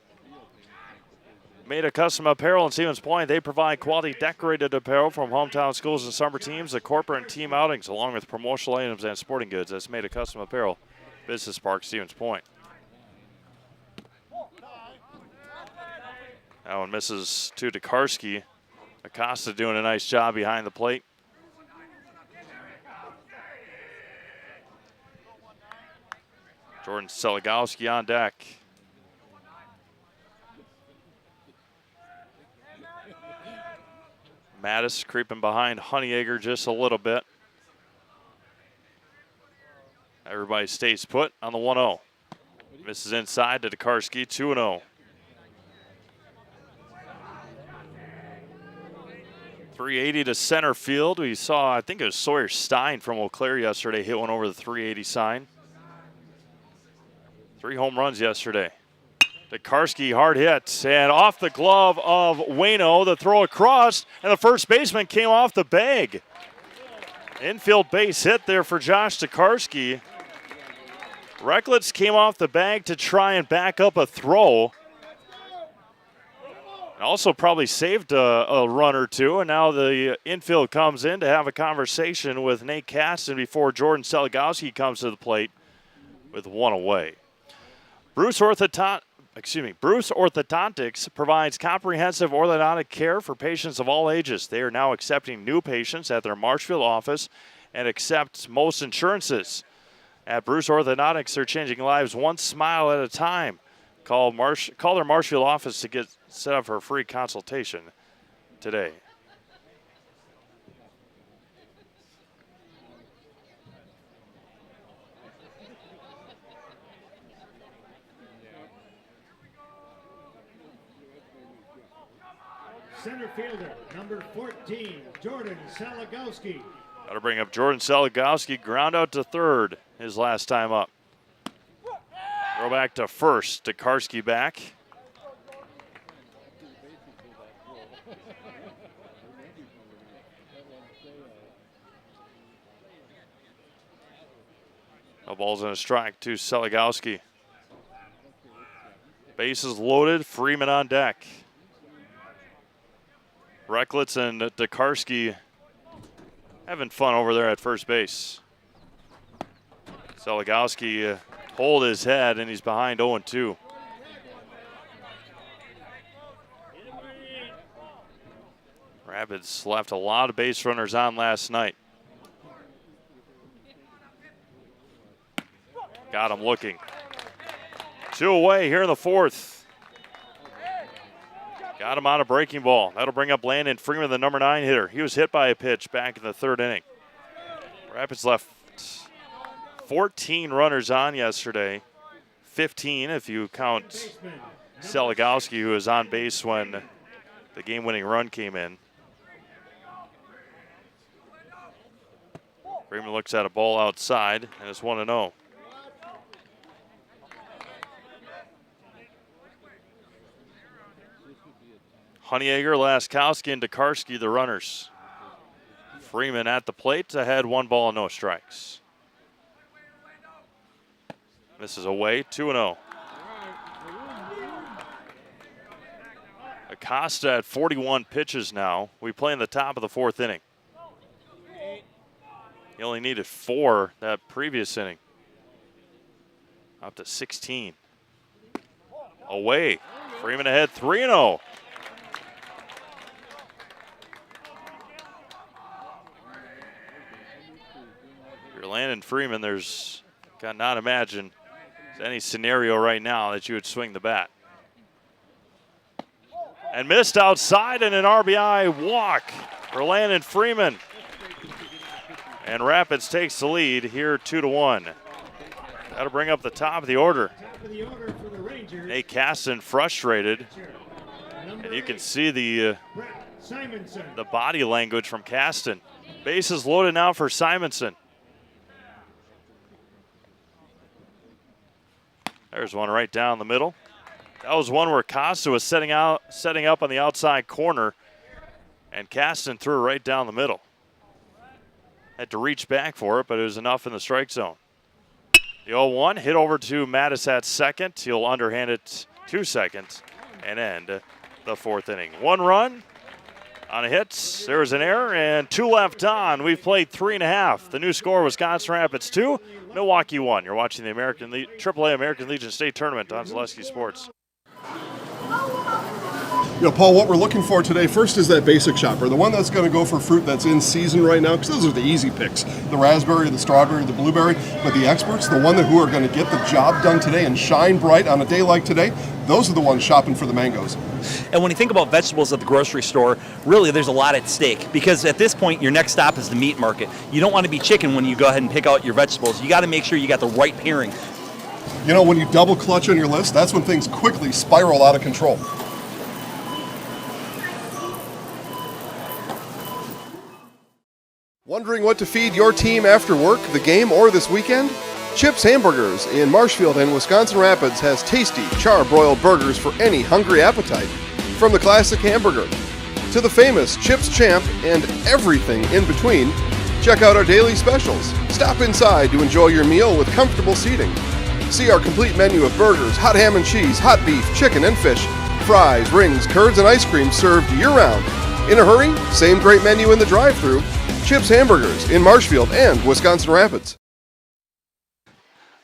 Speaker 1: Maida Custom Apparel in Stevens Point. They provide quality decorated apparel from hometown schools and summer teams, the corporate and team outings, along with promotional items and sporting goods. That's Maida Custom Apparel, Business Park, Stevens Point. That one misses to Tokarski. Acosta doing a nice job behind the plate. Jordan Seligowski on deck. Mattis creeping behind Honeyegger just a little bit. Everybody stays put on the 1-0. Misses inside to Tokarski, 2-0. 380 to center field. We saw, I think it was Sawyer Stein from Eau Claire yesterday, hit one over the 380 sign. 3 home runs yesterday. Tokarski hard hit, and off the glove of Waino, the throw across, and the first baseman came off the bag. Infield base hit there for Josh Tokarski. Recklitz came off the bag to try and back up a throw. Also probably saved a run or two, and now the infield comes in to have a conversation with Nate Caston before Jordan Seligowski comes to the plate with one away. Bruce Orthodontics provides comprehensive orthodontic care for patients of all ages. They are now accepting new patients at their Marshfield office and accept most insurances. At Bruce Orthodontics, they're changing lives one smile at a time. Call their Marshfield office to get set up for a free consultation today.
Speaker 2: Center fielder, number 14, Jordan Seligowski.
Speaker 1: That'll bring up Jordan Seligowski, ground out to third his last time up. Throw back to first, Tokarski back. No balls and a strike to Seligowski. Bases loaded, Freeman on deck. Recklitz and Tokarski having fun over there at first base. Seligowski hold his head, and he's behind 0-2. Rapids left a lot of base runners on last night. Got him looking. 2 away here in the fourth. Got him on a breaking ball. That'll bring up Landon Freeman, the number 9 hitter. He was hit by a pitch back in the 3rd inning. Rapids left 14 runners on yesterday. 15 if you count Seligowski, who was on base when the game-winning run came in. Freeman looks at a ball outside, and it's 1-0. Honeyegger, Laskowski, and Tokarski, the runners. Freeman at the plate, ahead 1 ball and no strikes. This is away, 2-0. Acosta at 41 pitches now. We play in the top of the 4th inning. He only needed 4 that previous inning. Up to 16. Away. Freeman ahead, 3-0. If you're Landon Freeman, there's cannot imagine any scenario right now that you would swing the bat. And missed outside, and an RBI walk for Landon Freeman. And Rapids takes the lead here 2-1. That'll bring up the top of the order. Nate Caston frustrated. And you can see the body language from Caston. Bases loaded now for Simonson. There's one right down the middle. That was one where Costa was setting up on the outside corner, and Caston threw it right down the middle. Had to reach back for it, but it was enough in the strike zone. The 0-1 hit over to Mattis at second. He'll underhand it to second and end the fourth inning. 1 run on a hit. There's an error, and 2 left on. We've played 3.5. The new score, Wisconsin Rapids 2, Milwaukee 1. You're watching the AAA American Legion State Tournament on Zaleski Sports.
Speaker 9: Paul, what we're looking for today first is that basic shopper, the one that's going to go for fruit that's in season right now, because those are the easy picks, the raspberry, the strawberry, the blueberry. But the experts, the one who are going to get the job done today and shine bright on a day like today, those are the ones shopping for the mangoes.
Speaker 10: And when you think about vegetables at the grocery store, really there's a lot at stake, because at this point your next stop is the meat market. You don't want to be chicken when you go ahead and pick out your vegetables. You got to make sure you got the right pairing.
Speaker 9: When you double clutch on your list, that's when things quickly spiral out of control. Wondering what to feed your team after work, the game, or this weekend? Chips Hamburgers in Marshfield and Wisconsin Rapids has tasty, char-broiled burgers for any hungry appetite. From the classic hamburger to the famous Chips Champ and everything in between, check out our daily specials. Stop inside to enjoy your meal with comfortable seating. See our complete menu of burgers, hot ham and cheese, hot beef, chicken and fish, fries, rings, curds, and ice cream served year-round. In a hurry? Same great menu in the drive-thru. Chips Hamburgers in Marshfield and Wisconsin Rapids.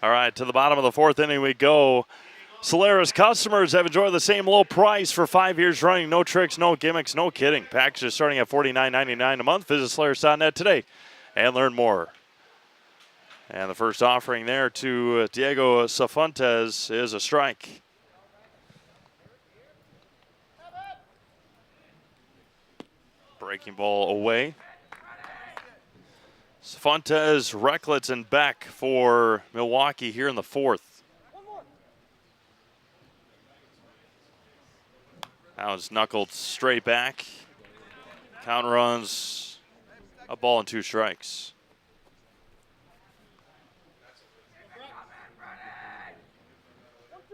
Speaker 1: All right, to the bottom of the fourth inning we go. Solaris customers have enjoyed the same low price for 5 years running. No tricks, no gimmicks, no kidding. Packages starting at $49.99 a month. Visit Solaris.net today and learn more. And the first offering there to Diego Cifuentes is a strike. Breaking ball away. Cifuentes, Recklitz, and Beck for Milwaukee here in the fourth. Now it's knuckled straight back. Count runs, a ball and 2 strikes.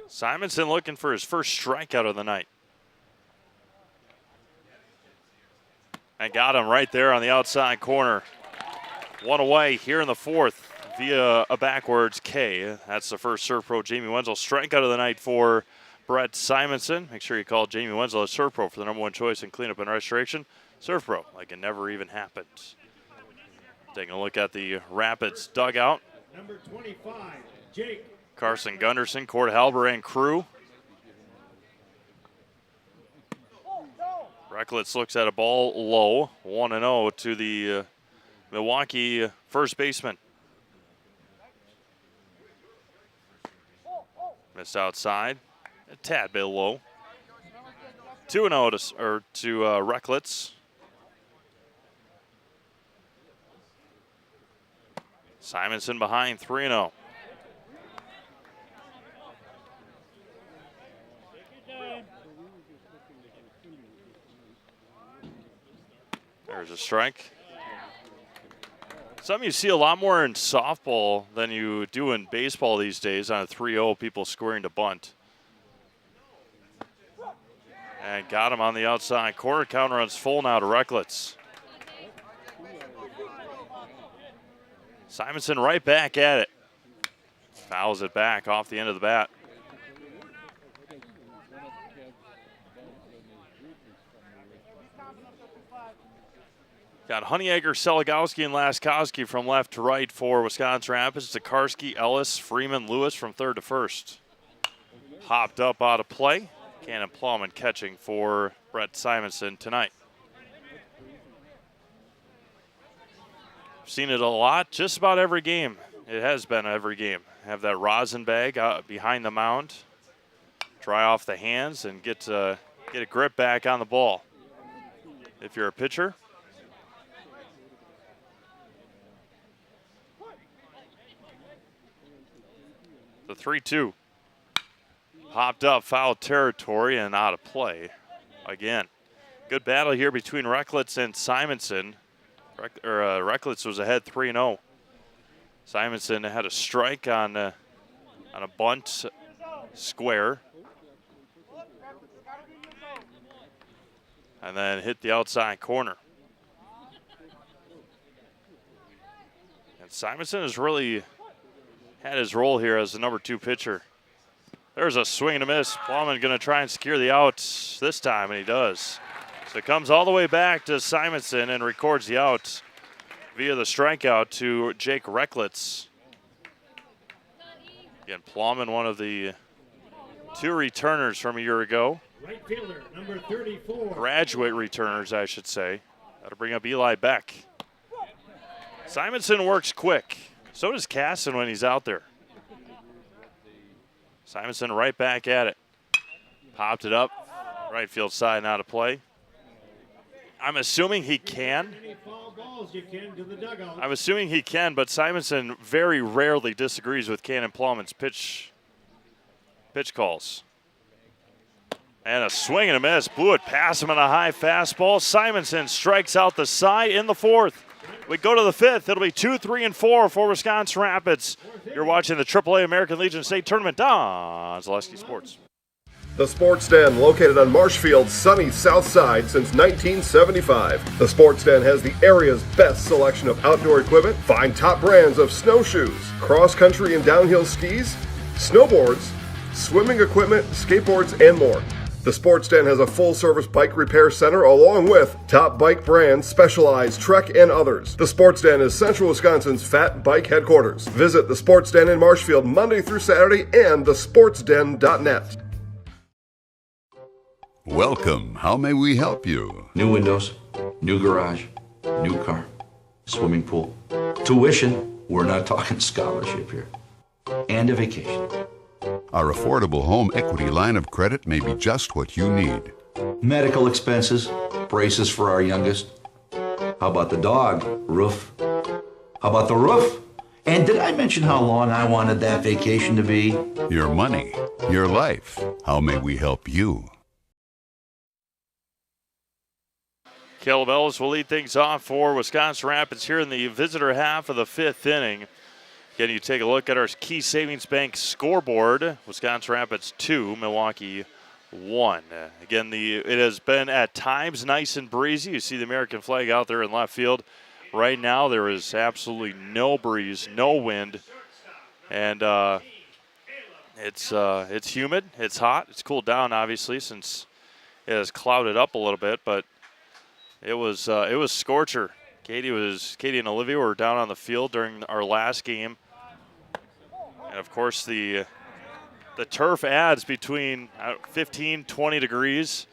Speaker 1: Simonson looking for his first strikeout of the night. And got him right there on the outside corner. 1 away here in the fourth via a backwards K. That's the first Serve Pro Jamie Wenzel strikeout of the night for Brett Simonson. Make sure you call Jamie Wenzel a Serve Pro for the #1 choice in cleanup and restoration. Serve Pro, like it never even happened. Taking a look at the Rapids dugout.
Speaker 2: Number 25, Jake.
Speaker 1: Carson Gunderson, Cord Halber, and crew. Recklitz looks at a ball low, 1-0 to the Milwaukee first baseman. Missed outside, a tad bit low. 2-0 to Recklitz. Simonson behind 3-0. There's a strike. Something you see a lot more in softball than you do in baseball these days on a 3-0, people squaring to bunt. And got him on the outside corner. Counter runs full now to Recklitz. Simonson right back at it. Fouls it back off the end of the bat. Got Honeyegger, Seligowski, and Laskowski from left to right for Wisconsin Rapids. Tokarski, Ellis, Freeman, Lewis from third to first. Hopped up out of play. Cannon Plumman catching for Brett Simonson tonight. Seen it a lot, just about every game. It has been every game. Have that rosin bag out behind the mound. Dry off the hands and get a grip back on the ball. If you're a pitcher. The 3-2. Hopped up, foul territory, and out of play again. Good battle here between Recklitz and Simonson. Recklitz was ahead 3-0. Simonson had a strike on a bunt square. And then hit the outside corner. And Simonson has really had his role here as the #2 pitcher. There's a swing and a miss. Plowman going to try and secure the out this time, and he does. So it comes all the way back to Simonson and records the out via the strikeout to Jake Recklitz. Again, Plowman, one of the 2 returners from a year ago.
Speaker 2: Right fielder, number 34.
Speaker 1: Graduate returners, I should say. That'll bring up Eli Beck. Simonson works quick. So does Casson when he's out there. Simonson right back at it. Popped it up. Right field side and out of play. I'm assuming he can.
Speaker 2: Any foul balls you can to the dugout.
Speaker 1: I'm assuming he can, but Simonson very rarely disagrees with Cannon Plowman's pitch calls. And a swing and a miss. Blew it past him on a high fastball. Simonson strikes out the side in the 4th. We go to the 5th. It'll be 2, 3, and 4 for Wisconsin Rapids. You're watching the AAA American Legion State Tournament on Zaleski Sports.
Speaker 9: The Sports Den, located on Marshfield's sunny south side since 1975. The Sports Den has the area's best selection of outdoor equipment. Find top brands of snowshoes, cross-country and downhill skis, snowboards, swimming equipment, skateboards, and more. The Sports Den has a full-service bike repair center along with top bike brands, Specialized, Trek, and others. The Sports Den is Central Wisconsin's Fat Bike headquarters. Visit the Sports Den in Marshfield Monday through Saturday and thesportsden.net.
Speaker 6: Welcome. How may we help you?
Speaker 7: New windows, new garage, new car, swimming pool. Tuition, we're not talking scholarship here. And a vacation.
Speaker 6: Our affordable home equity line of credit may be just what you need.
Speaker 7: Medical expenses, braces for our youngest. How about the dog? Roof. How about the roof? And did I mention how long I wanted that vacation to be?
Speaker 6: Your money, your life. How may we help you?
Speaker 1: Caleb Ellis will lead things off for Wisconsin Rapids here in the visitor half of the 5th inning. Again, you take a look at our Key Savings Bank scoreboard. Wisconsin Rapids 2, Milwaukee 1. Again, it has been at times nice and breezy. You see the American flag out there in left field. Right now, there is absolutely no breeze, no wind, and it's humid. It's hot. It's cooled down, obviously, since it has clouded up a little bit, but it was scorcher. Katie and Olivia were down on the field during our last game. And of course the turf adds between 15, 20 degrees.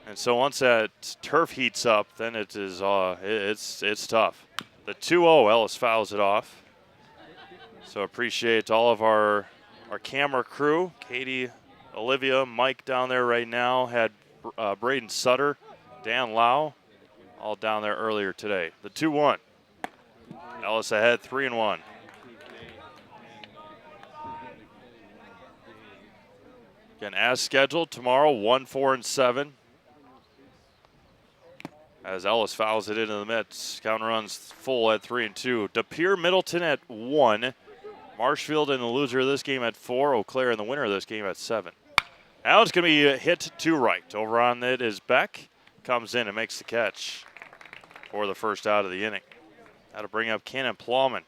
Speaker 1: And so once that turf heats up, then it is it's tough. The 2-0, Ellis fouls it off. So appreciate all of our camera crew. Katie, Olivia, Mike down there right now. Had Braden Sutter, Dan Lau, all down there earlier today. The 2-1. Ellis ahead, 3-1. Again, as scheduled, tomorrow, 1, 4, and 7. As Ellis fouls it into the mitts. Count runs full at 3 and 2. DePere Middleton at 1. Marshfield in the loser of this game at 4. Eau Claire in the winner of this game at 7. Now it's going to be hit to right. Over on it is Beck. Comes in and makes the catch for the first out of the inning. That'll bring up Cannon Plowman.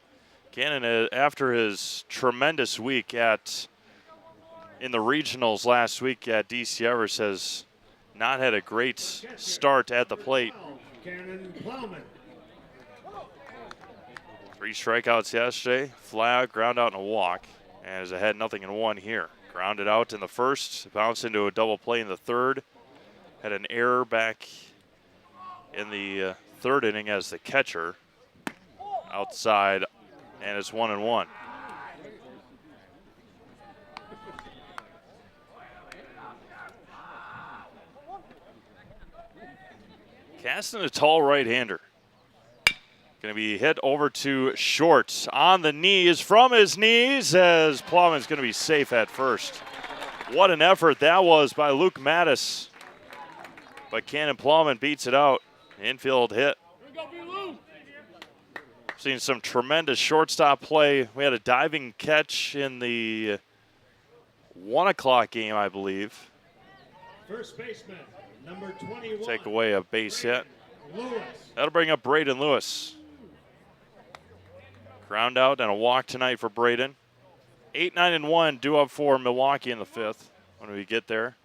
Speaker 1: Cannon, after his tremendous week in the regionals last week at DC Evers, has not had a great start at the plate.
Speaker 2: Cannon Plowman.
Speaker 1: 3 strikeouts yesterday, flag, ground out, and a walk, and is ahead 0-1 here. Grounded out in the first, bounced into a double play in the 3rd. Had an error back in the 3rd inning as the catcher outside, and it's 1-1. Caston, a tall right-hander. Going to be hit over to short on the knees, from his knees, as Plowman's going to be safe at first. What an effort that was by Luke Mattis. But Cannon Plowman beats it out. Infield hit. Seen some tremendous shortstop play. We had a diving catch in the 1 o'clock game, I believe.
Speaker 2: First baseman, number 21.
Speaker 1: Take away a base hit.
Speaker 2: Lewis.
Speaker 1: That'll bring up Braden Lewis. Ground out and a walk tonight for Braden. 8, 9, and 1 due up for Milwaukee in the 5th when we get there.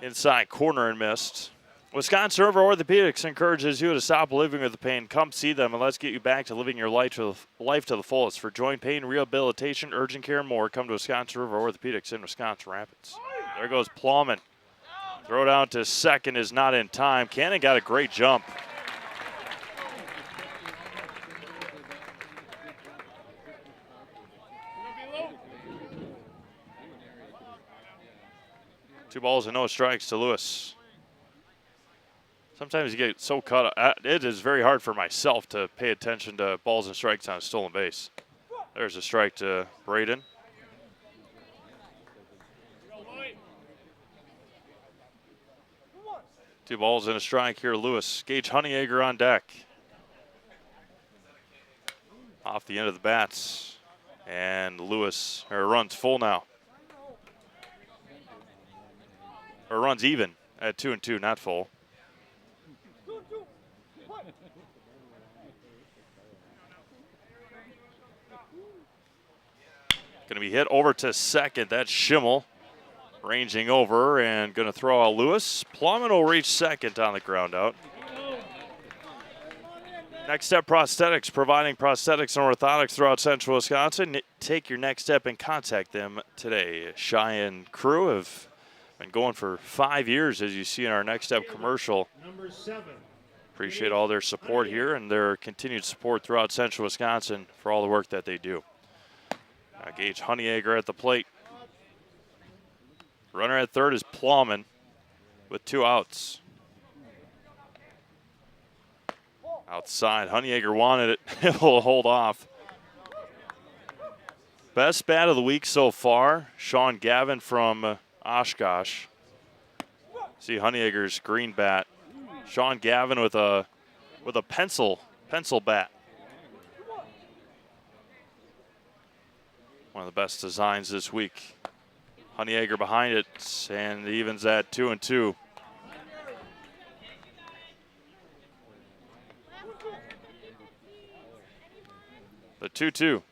Speaker 1: Inside corner and missed. Wisconsin River Orthopedics encourages you to stop living with the pain. Come see them and let's get you back to living your life to the fullest. For joint pain, rehabilitation, urgent care, and more, come to Wisconsin River Orthopedics in Wisconsin Rapids. There goes Plowman. Throw down to second is not in time. Cannon got a great jump. Two balls and no strikes to Lewis. Sometimes you get so caught up. It is very hard for myself to pay attention to balls and strikes on a stolen base. There's a strike to Braden. Two balls and a strike here, Lewis. Gage Honeyegger on deck. Off the end of the bats. And Lewis, runs full now. Or runs even at 2-2, not full. Going to be hit over to second. That's Schimmel ranging over and going to throw out Lewis. Plumman will reach second on the ground out. Next Step Prosthetics, providing prosthetics and orthotics throughout central Wisconsin. Take your next step and contact them today. Shy and crew have been going for 5 years, as you see in our Next Step commercial.
Speaker 2: Number 7.
Speaker 1: Appreciate all their support here and their continued support throughout central Wisconsin for all the work that they do. Gage Honeyegger at the plate. Runner at third is Plowman with 2 outs. Outside, Honeyegger wanted it. He'll hold off. Best bat of the week so far, Sean Gavin from Oshkosh. See Honeyegger's green bat. Sean Gavin with a pencil bat. One of the best designs this week. Honeyegger behind it, and evens at 2-2. The 2-2.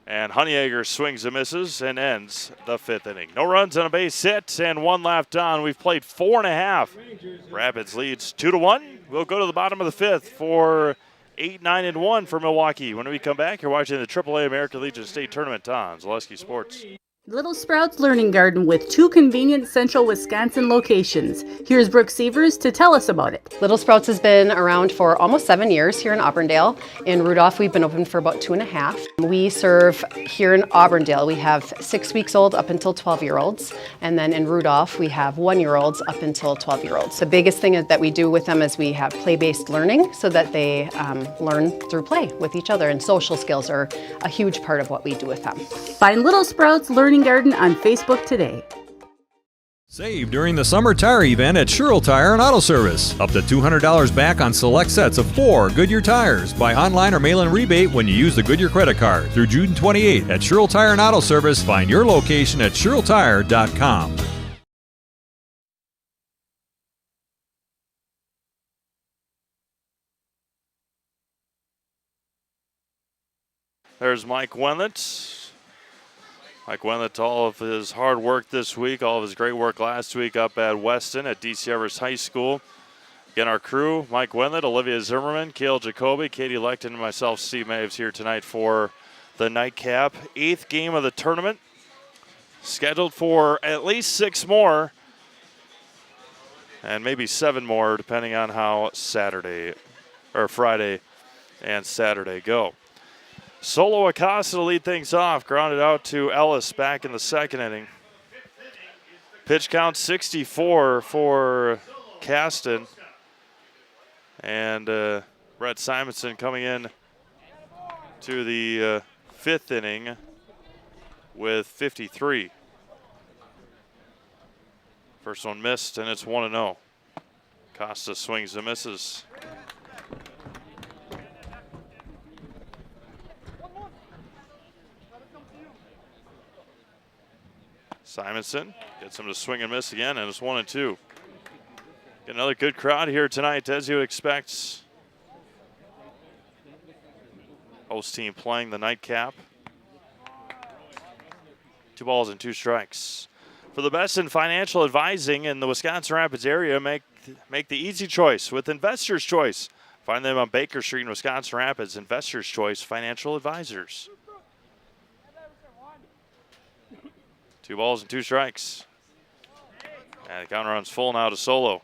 Speaker 1: And Honeyegger swings and misses and ends the 5th inning. No runs on a base hit and 1 left on. We've played 4.5. Rapids leads 2-1. We'll go to the bottom of the 5th for 8, 9, and 1 for Milwaukee. When we come back, you're watching the AAA American Legion State Tournament on Zaleski Sports.
Speaker 5: Little Sprouts Learning Garden with 2 convenient central Wisconsin locations. Here's Brooke Sievers to tell us about it.
Speaker 8: Little Sprouts has been around for almost 7 years here in Auburndale. In Rudolph, we've been open for about 2.5. We serve here in Auburndale. We have 6 weeks old up until 12-year-olds. And then in Rudolph, we have 1-year-olds up until 12-year-olds. The biggest thing that we do with them is we have play-based learning so that they learn through play with each other. And social skills are a huge part of what we do with them.
Speaker 5: Find Little Sprouts Learning Garden on Facebook today.
Speaker 11: Save during the summer tire event at Sherrill Tire and Auto Service. Up to $200 back on select sets of 4 Goodyear tires. Buy online or mail-in rebate when you use the Goodyear credit card. Through June 28th at Sherrill Tire and Auto Service. Find your location at SherrillTire.com.
Speaker 1: There's Mike Wenlett. Mike Wenlett, all of his hard work this week, all of his great work last week up at Weston at DC Everest High School. Again, our crew, Mike Wenlett, Olivia Zimmerman, Kale Jacoby, Katie Lecton, and myself, Steve Maves, here tonight for the nightcap. 8th game of the tournament. Scheduled for at least 6 more. And maybe 7 more, depending on how Friday and Saturday go. Solo Acosta to lead things off. Grounded out to Ellis back in the 2nd inning. Pitch count 64 for Caston. And Brett Simonson coming in to the 5th inning with 53. First one missed, and it's 1-0. Costa swings and misses. Simonson gets him to swing and miss again, and it's 1-2. Get another good crowd here tonight, as you would expect. Host team playing the nightcap. 2 balls and 2 strikes. For the best in financial advising in the Wisconsin Rapids area, make the easy choice with Investors Choice. Find them on Baker Street in Wisconsin Rapids. Investors Choice Financial Advisors. 2 balls and 2 strikes. And the count run's full now to Solo.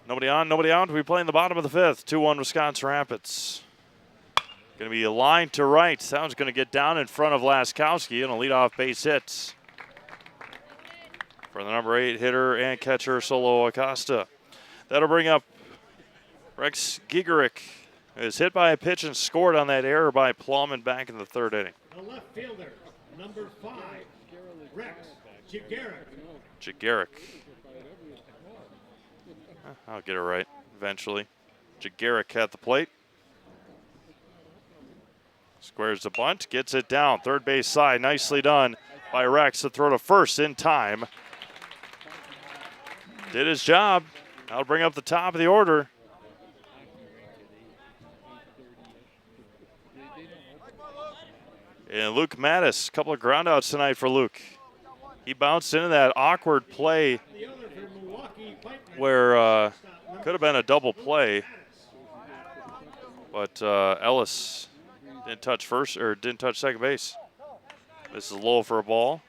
Speaker 1: Nobody on, nobody out. We play in the bottom of the 5th. 2-1 Wisconsin Rapids. Going to be a line to right. That one's going to get down in front of Laskowski and a leadoff base hit for the number 8 hitter and catcher, Solo Acosta. That'll bring up Rex Gigerick. Is hit by a pitch and scored on that error by Plowman back in the 3rd inning.
Speaker 2: The left fielder, number 5, Rex Gigerick.
Speaker 1: Gigerick. I'll get it right eventually. Gigerick at the plate. Squares the bunt, gets it down. 3rd base side, nicely done by Rex to throw to first in time. Did his job. That'll bring up the top of the order. And Luke Mattis, a couple of groundouts tonight for Luke. He bounced into that awkward play where could have been a double play, but Ellis didn't touch first or didn't touch second base. This is low for a ball.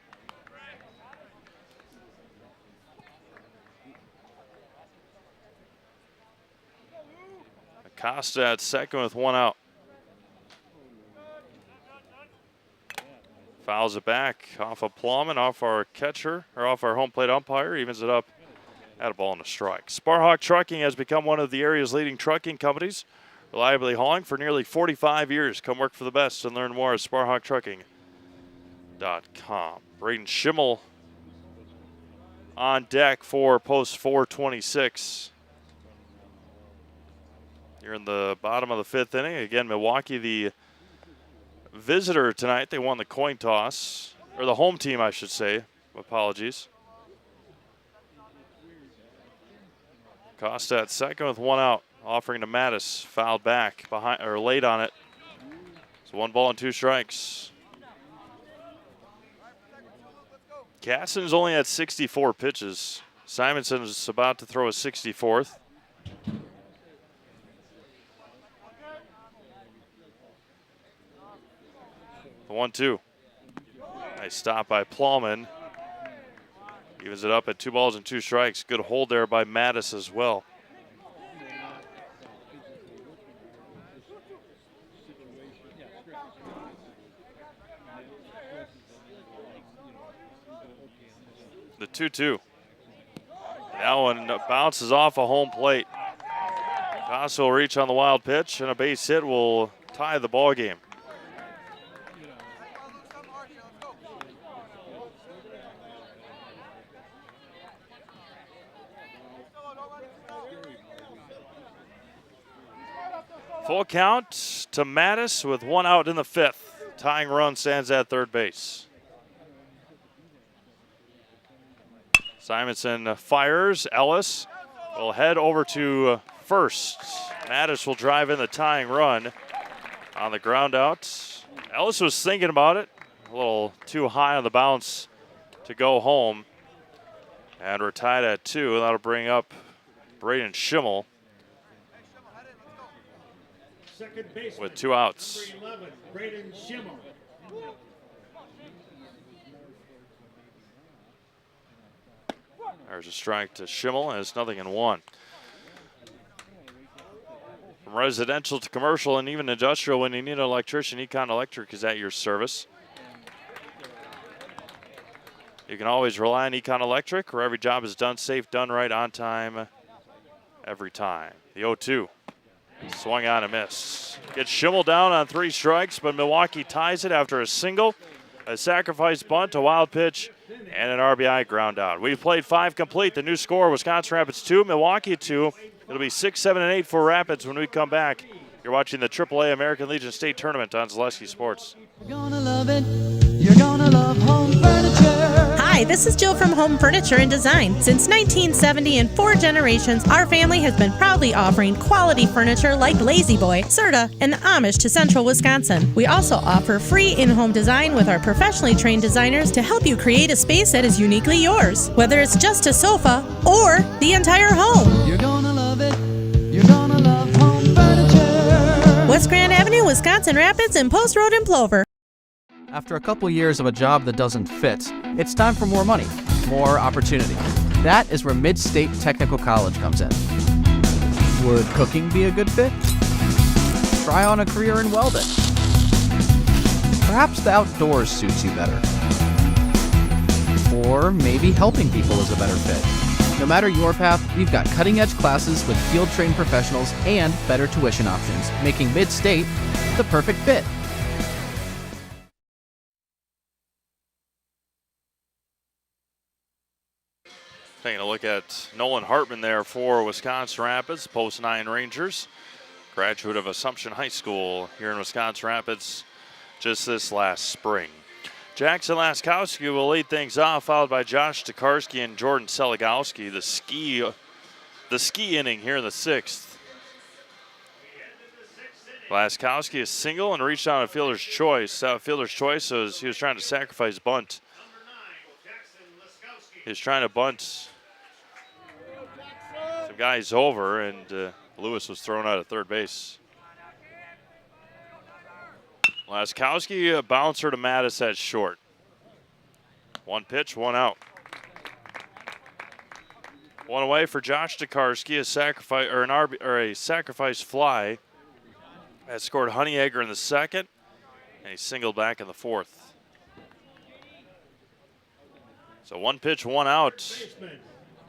Speaker 1: Acosta at second with 1 out. Fouls it back off of Plowman, off our catcher, or off our home plate umpire. Evens it up at a ball and a strike. Sparhawk Trucking has become one of the area's leading trucking companies, reliably hauling for nearly 45 years. Come work for the best and learn more at SparhawkTrucking.com. Braden Schimmel on deck for post 426. You're in the bottom of the 5th inning. Again, Milwaukee, the visitor tonight. They won the coin toss, or the home team, I should say. Apologies. Costa at second with 1 out, offering to Mattis. Fouled back behind or late on it. It's 1 ball and 2 strikes. Caston's only at 64 pitches. Simonson is about to throw a 64th. The 1-2. Nice stop by Plowman. Evens it up at 2 balls and 2 strikes. Good hold there by Mattis as well. The 2-2. That one bounces off a home plate. Costa will reach on the wild pitch, and a base hit will tie the ball game. Full count to Mattis with 1 out in the 5th. Tying run stands at 3rd base. Simonson fires. Ellis will head over to first. Mattis will drive in the tying run on the ground out. Ellis was thinking about it. A little too high on the bounce to go home. And we're tied at 2. That'll bring up Braden Schimmel with 2 outs.
Speaker 2: Number 11, Braden Schimmel.
Speaker 1: There's a strike to Schimmel, and it's 0-1. From residential to commercial and even industrial, when you need an electrician, Econ Electric is at your service. You can always rely on Econ Electric, where every job is done safe, done right, on time, every time. The 0-2. Swung on and missed. Gets Schimmel down on 3 strikes, but Milwaukee ties it after a single, a sacrifice bunt, a wild pitch, and an RBI ground out. We've played 5 complete. The new score, Wisconsin Rapids 2, Milwaukee 2. It'll be 6, 7, and 8 for Rapids when we come back. You're watching the AAA American Legion State Tournament on Zaleski Sports.
Speaker 12: You're gonna love it. You're gonna love home furniture.
Speaker 13: Hi,
Speaker 12: this is Jill from Home Furniture and Design. Since 1970 and 4 generations, our family has been proudly offering quality furniture like Lazy Boy, Serta, and Amish to Central Wisconsin. We also offer free in-home design with our professionally trained designers to help you create a space that is uniquely yours, whether it's just a sofa or the entire home.
Speaker 13: You're gonna love it. You're gonna love Home Furniture.
Speaker 12: West Grand Avenue, Wisconsin Rapids, and Post Road in Plover.
Speaker 15: After a couple years of a job that doesn't fit, it's time for more money, more opportunity. That is where Mid-State Technical College comes in. Would cooking be a good fit? Try on a career in welding. Perhaps the outdoors suits you better. Or maybe helping people is a better fit. No matter your path, we've got cutting-edge classes with field-trained professionals and better tuition options, making Mid-State the perfect fit.
Speaker 1: Taking a look at Nolan Hartman there for Wisconsin Rapids, post-9 Rangers, graduate of Assumption High School here in Wisconsin Rapids just this last spring. Jackson Laskowski will lead things off, followed by Josh Tokarski and Jordan Seligowski. The ski inning here in the 6th. Laskowski is single and reached on a fielder's choice. Fielder's choice was he was trying to sacrifice bunt. He was trying to bunt some guys over, and Lewis was thrown out at third base. Laskowski, a bouncer to Mattis at short. 1 pitch, 1 out. 1 away for Josh Tokarski, a sacrifice fly that scored Honeyegger in the 2nd, and he singled back in the 4th. So 1 pitch, 1 out.
Speaker 2: Baseman,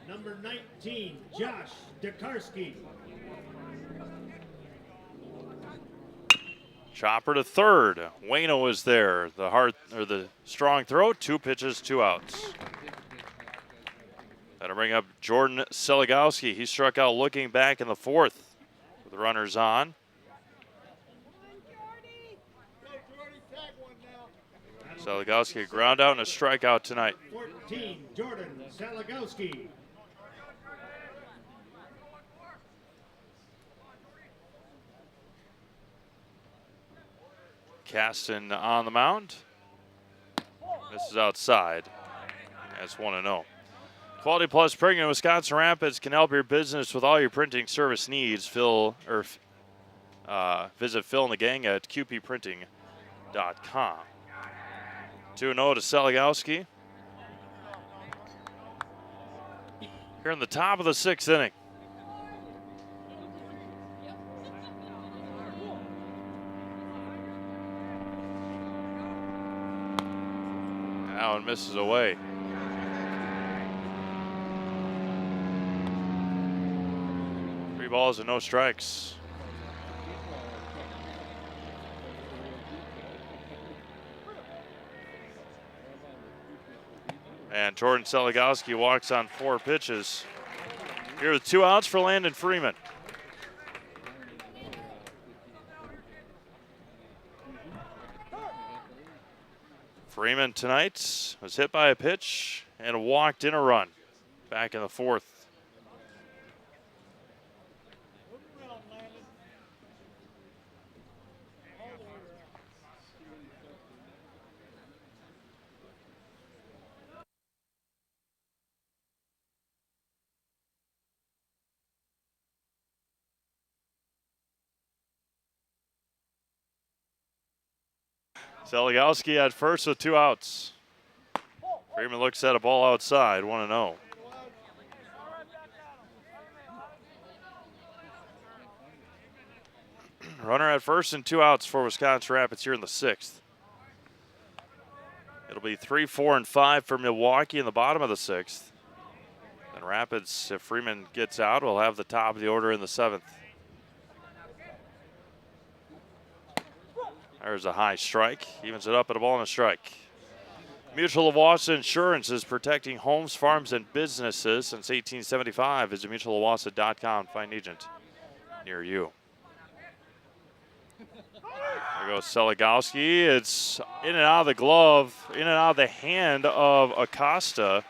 Speaker 2: number 19, Josh Tokarski.
Speaker 1: Chopper to third. Wayno is there. The strong throw. 2 pitches, 2 outs. That'll bring up Jordan Seligowski. He struck out looking back in the 4th with the runners on. Seligowski, a ground out and a strikeout tonight.
Speaker 2: 14, Jordan Seligowski.
Speaker 1: Caston on the mound. This is outside. That's 1-0. Quality Plus Printing in Wisconsin Rapids can help your business with all your printing service needs. Visit Phil and the gang at qpprinting.com. 2-0 to Seligowski. Here in the top of the 6th inning. That one misses away. Three balls and no strikes. And Jordan Seligowski walks on 4 pitches. Here with 2 outs for Landon Freeman. Freeman tonight was hit by a pitch and walked in a run back in the 4th. Seligowski at first with 2 outs. Freeman looks at a ball outside, 1-0. Runner at first and 2 outs for Wisconsin Rapids here in the 6th. It'll be 3, 4, and 5 for Milwaukee in the bottom of the 6th. And Rapids, if Freeman gets out, will have the top of the order in the 7th. There's a high strike. Evens it up at a ball and a strike. Mutual of Wausau Insurance is protecting homes, farms, and businesses since 1875. Visit mutualofwausau.com. Find an agent near you. There goes Seligowski. It's in and out of the glove, in and out of the hand of Acosta.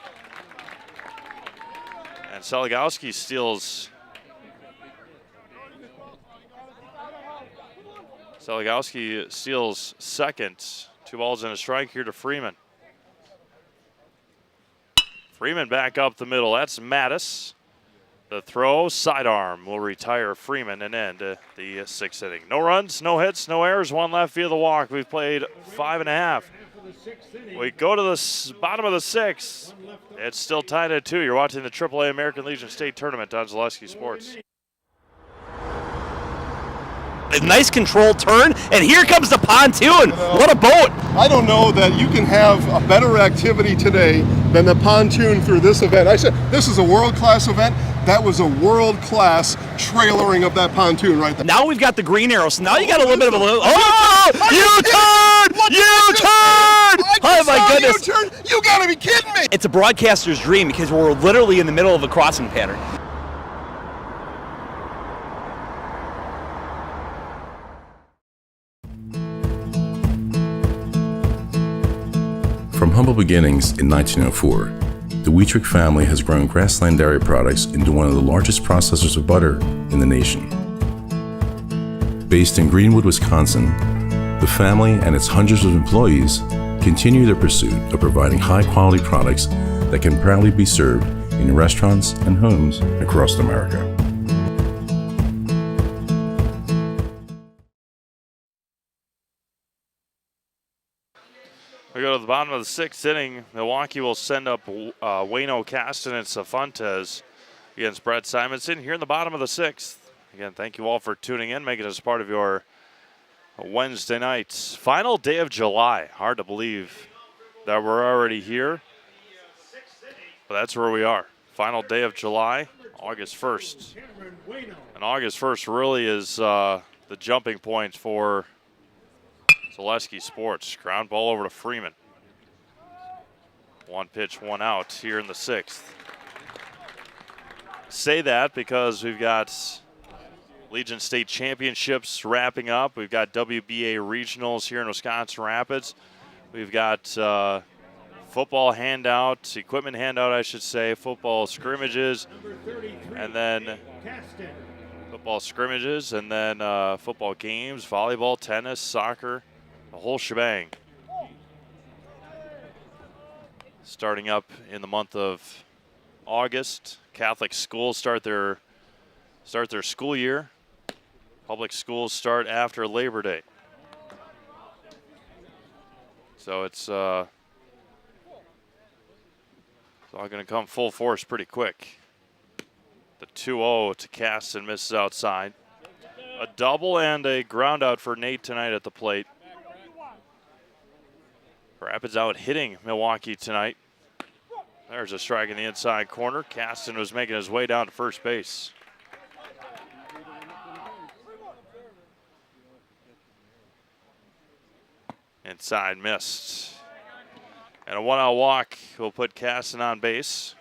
Speaker 1: And Seligowski steals. Seligowski steals second. 2 balls and a strike here to Freeman. Freeman back up the middle. That's Mattis. The throw, sidearm, will retire Freeman and end the 6th inning. No runs, no hits, no errors, 1 left via the walk. We've played 5.5. We go to the bottom of the 6th. It's still tied at 2. You're watching the AAA American Legion State Tournament on Zaleski Sports.
Speaker 10: A nice controlled turn, and here comes the pontoon. What a boat!
Speaker 9: I don't know that you can have a better activity today than the pontoon through this event. I said this is a world-class event. That was a world-class trailering of that pontoon right there.
Speaker 10: Now we've got the green arrow, so now you got a little bit of a little. Oh! U-turn! U-turn! Oh my goodness!
Speaker 9: U-turn? You gotta be kidding me!
Speaker 10: It's a broadcaster's dream because we're literally in the middle of a crossing pattern.
Speaker 14: From humble beginnings in 1904, the Wheatrick family has grown Grassland Dairy Products into one of the largest processors of butter in the nation. Based in Greenwood, Wisconsin, the family and its hundreds of employees continue their pursuit of providing high-quality products that can proudly be served in restaurants and homes across America.
Speaker 1: We go to the bottom of the 6th inning. Milwaukee will send up Waino Caston and Safontes against Brett Simonson here in the bottom of the 6th. Again, thank you all for tuning in, making us part of your Wednesday nights. Final day of July. Hard to believe that we're already here, but that's where we are. Final day of July, August 1st. And August 1st really is the jumping point for Zaleski Sports. Ground ball over to Freeman. 1 pitch, 1 out here in the 6th. Say that because we've got Legion State Championships wrapping up. We've got WBA Regionals here in Wisconsin Rapids. We've got football handout, equipment handout, I should say, football scrimmages, and then football scrimmages, and then football games, volleyball, tennis, soccer. The whole shebang. Starting up in the month of August, Catholic schools start their school year. Public schools start after Labor Day. So it's all going to come full force pretty quick. The 2-0 to Caston, misses outside. A double and a ground out for Nate tonight at the plate. Rapids out hitting Milwaukee tonight. There's a strike in the inside corner. Caston was making his way down to first base. Inside, missed. And a 1-out walk will put Caston on base.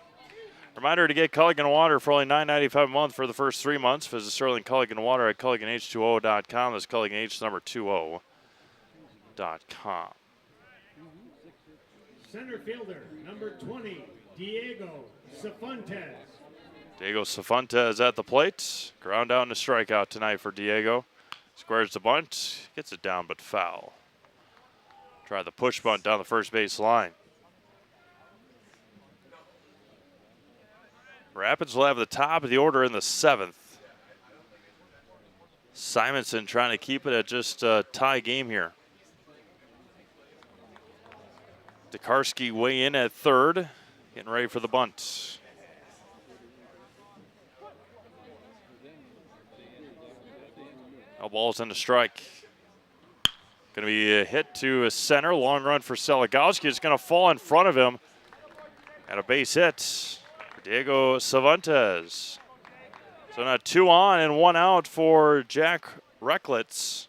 Speaker 1: Reminder to get Culligan Water for only $9.95 a month for the first 3 months. Visit Sterling Culligan Water at CulliganH2O.com. That's Culligan H number 20.com.
Speaker 2: Center fielder, number 20, Diego Safontes.
Speaker 1: Diego Safontes at the plate. Ground out and a strikeout tonight for Diego. Squares the bunt, gets it down but foul. Try the push bunt down the first base line. Rapids will have the top of the order in the 7th. Simonson trying to keep it at just a tie game here. Dekarski way in at third, getting ready for the bunt. No balls and a strike. Going to be a hit to a center, long run for Seligowski. It's going to fall in front of him. And a base hit for Diego Safontes. So now 2 on and 1 out for Jake Recklitz,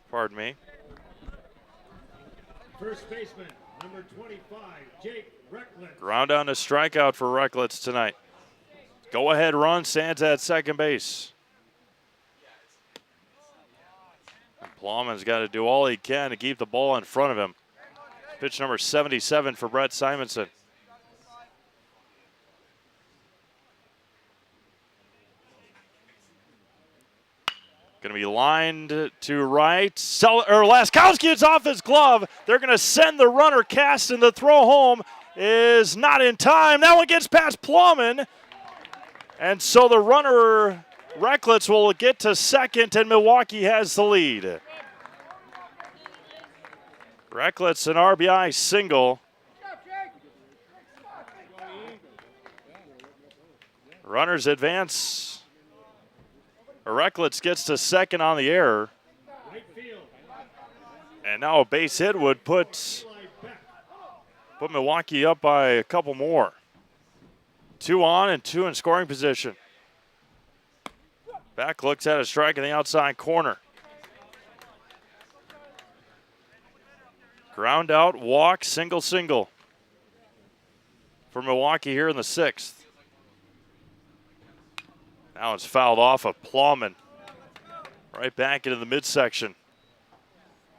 Speaker 1: pardon me.
Speaker 2: First baseman, number 25, Jake Recklitz.
Speaker 1: Ground down to strikeout for Recklitz tonight. Go ahead run, stands at second base. Plowman's got to do all he can to keep the ball in front of him. Pitch number 77 for Brett Simonson. Going to be lined to right. Laskowski is off his glove. They're going to send the runner Caston. The throw home is not in time. That one gets past Plowman. And so the runner, Recklitz, will get to second, and Milwaukee has the lead. Recklitz, an RBI single. Runners advance. Recklitz gets to second on the error. And now a base hit would put Milwaukee up by a couple more. 2 on and 2 in scoring position. Beck looks at a strike in the outside corner. Ground out, walk, single for Milwaukee here in the 6th. Now it's fouled off of Plowman. Right back into the midsection.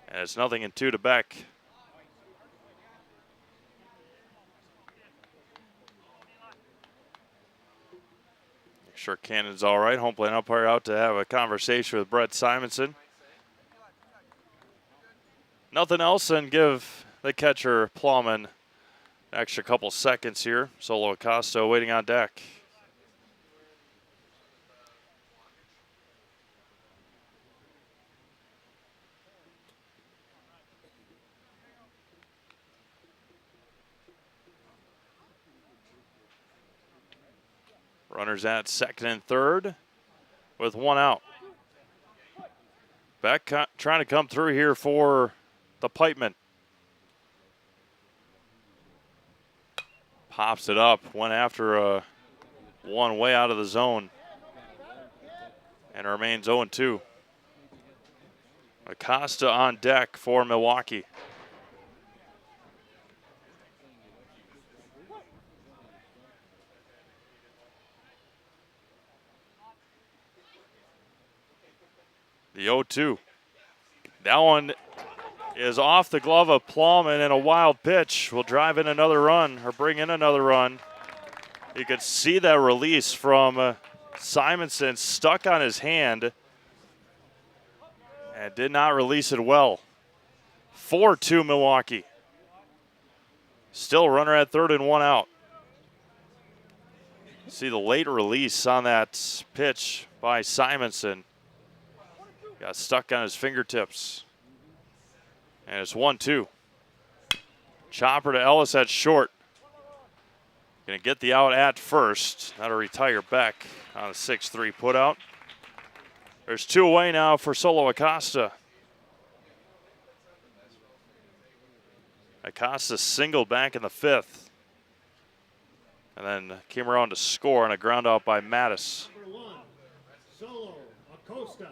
Speaker 1: And it's 0-2 to Beck. Make sure Cannon's all right. Home plate umpire out to have a conversation with Brett Simonson. Nothing else, and give the catcher Plowman an extra couple seconds here. Solo Acosta waiting on deck. Runners at second and third with 1 out. Beck trying to come through here for the Pipeman. Pops it up, went after one way out of the zone. And remains 0-2. Acosta on deck for Milwaukee. The 0-2. That one is off the glove of Plowman, and a wild pitch will drive in another run, or bring in another run. You could see that release from Simonson, stuck on his hand and did not release it well. 4-2 Milwaukee. Still runner at third and 1 out. See the late release on that pitch by Simonson. Got stuck on his fingertips. And it's 1-2. Chopper to Ellis at short. Going to get the out at first. That'll retire Beck on a 6-3 putout. There's 2 away now for Solo Acosta. Acosta singled back in the 5th. And then came around to score on a ground out by Mattis.
Speaker 2: Number 1, Solo Acosta.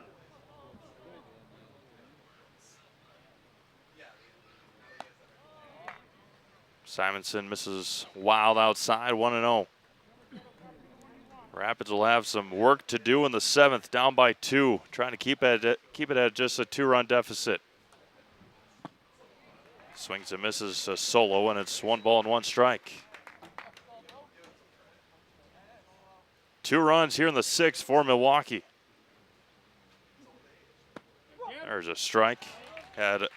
Speaker 1: Simonson misses wild outside, 1-0. Rapids will have some work to do in the 7th, down by 2, trying to keep it at just a 2-run deficit. Swings and misses a Solo, and it's 1 ball and 1 strike. 2 runs here in the 6th for Milwaukee. There's a strike. Had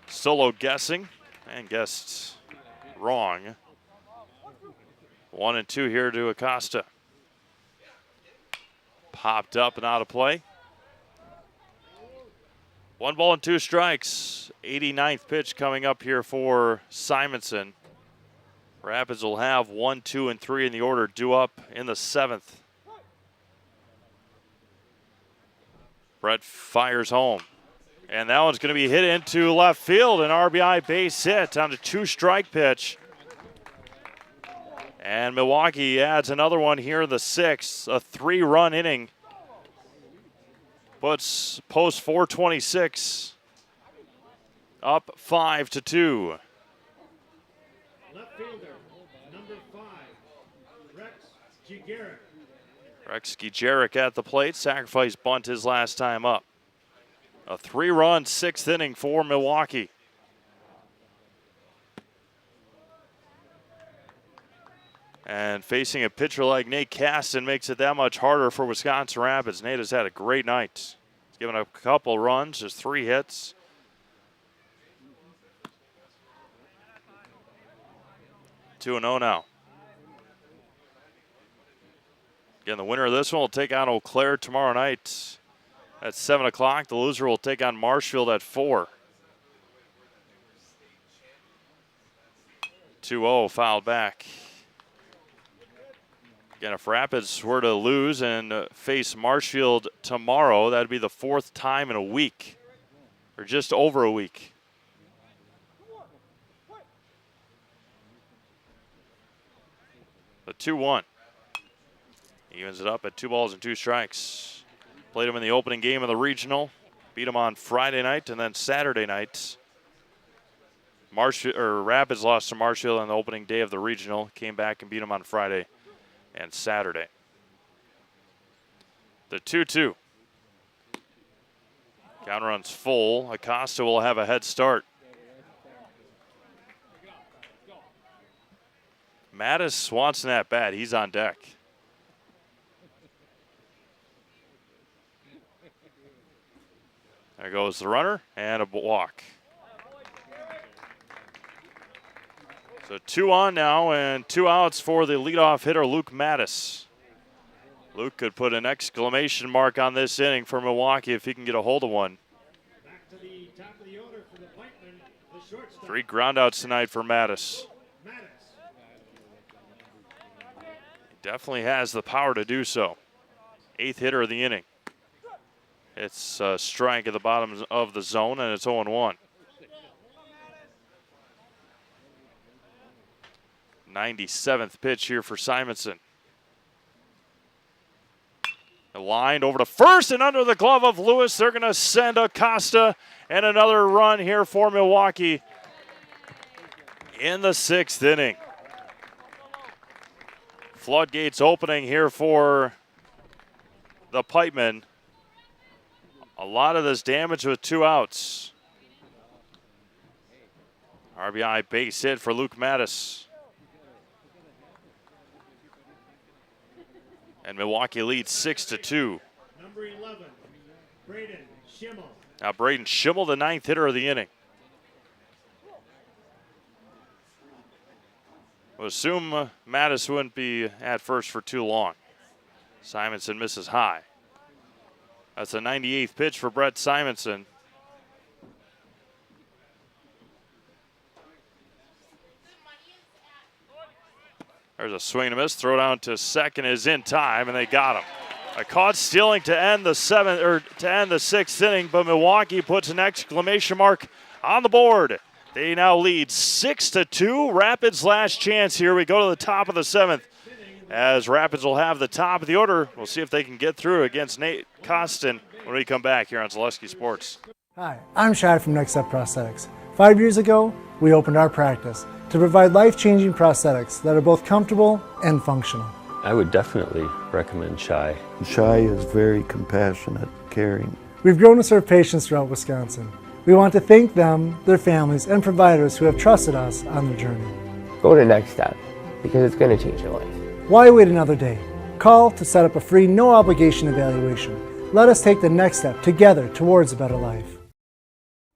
Speaker 1: Solo guessing and guessed wrong. 1-2 here to Acosta. Popped up and out of play. 1 ball and 2 strikes. 89th pitch coming up here for Simonson. Rapids will have 1, 2, and 3 in the order due up in the 7th. Brett fires home. And that one's going to be hit into left field. An RBI base hit on a 2-strike pitch. And Milwaukee adds another one here in the 6th. A 3-run inning. Puts post 426 up 5-2.
Speaker 2: Left fielder, number 5, Rex Gigeric.
Speaker 1: Rex Gigeric at the plate. Sacrifice bunt his last time up. A 3-run 6th inning for Milwaukee. And facing a pitcher like Nate Caston makes it that much harder for Wisconsin Rapids. Nate has had a great night. He's given up a couple runs, just 3 hits. 2-0 now. Again, the winner of this one will take on Eau Claire tomorrow night at 7 o'clock. The loser will take on Marshfield at 4. 2-0 fouled back. Again, if Rapids were to lose and face Marshfield tomorrow, that would be the 4th time in a week, or just over a week. The 2-1. Evens it up at 2 balls and 2 strikes. Played him in the opening game of the regional. Beat him on Friday night and then Saturday night. Rapids lost to Marshfield on the opening day of the regional. Came back and beat him on Friday and Saturday. The 2-2. Count runs full. Acosta will have a head start. Mattis wants that bat. He's on deck. There goes the runner and a walk. So 2 on now and 2 outs for the leadoff hitter, Luke Mattis. Luke could put an exclamation mark on this inning for Milwaukee if he can get a hold of one.
Speaker 2: Back to the top of the order for the Pikemen, the shortstop.
Speaker 1: 3 groundouts tonight for Mattis. Definitely has the power to do so. 8th hitter of the inning. It's a strike at the bottom of the zone, and it's 0-1. 97th pitch here for Simonson. Lined over to first and under the glove of Lewis. They're going to send Acosta and another run here for Milwaukee in the 6th inning. Floodgates opening here for the Pikemen. A lot of this damage with 2 outs. RBI base hit for Luke Mattis. And Milwaukee leads 6-2.
Speaker 2: Number 11, Braden Schimmel.
Speaker 1: Now Braden Schimmel, the 9th hitter of the inning. We'll assume Mattis wouldn't be at first for too long. Simonson misses high. That's a 98th pitch for Brett Simonson. There's a swing and a miss. Throw down to second is in time, and they got him. A caught stealing to end the 6th inning, but Milwaukee puts an exclamation mark on the board. They now lead 6-2. Rapids' last chance here. We go to the top of the 7th. As Rapids will have the top of the order. We'll see if they can get through against Nate Costin when we come back here on Zaleski Sports.
Speaker 18: Hi, I'm Shad from Next Step Prosthetics. 5 years ago, we opened our practice to provide life-changing prosthetics that are both comfortable and functional.
Speaker 19: I would definitely recommend Shai.
Speaker 16: Shai is very compassionate, caring.
Speaker 18: We've grown to serve patients throughout Wisconsin. We want to thank them, their families, and providers who have trusted us on their journey.
Speaker 19: Go to Next Step because it's going to change your life.
Speaker 18: Why wait another day? Call to set up a free, no-obligation evaluation. Let us take the next step together towards a better life.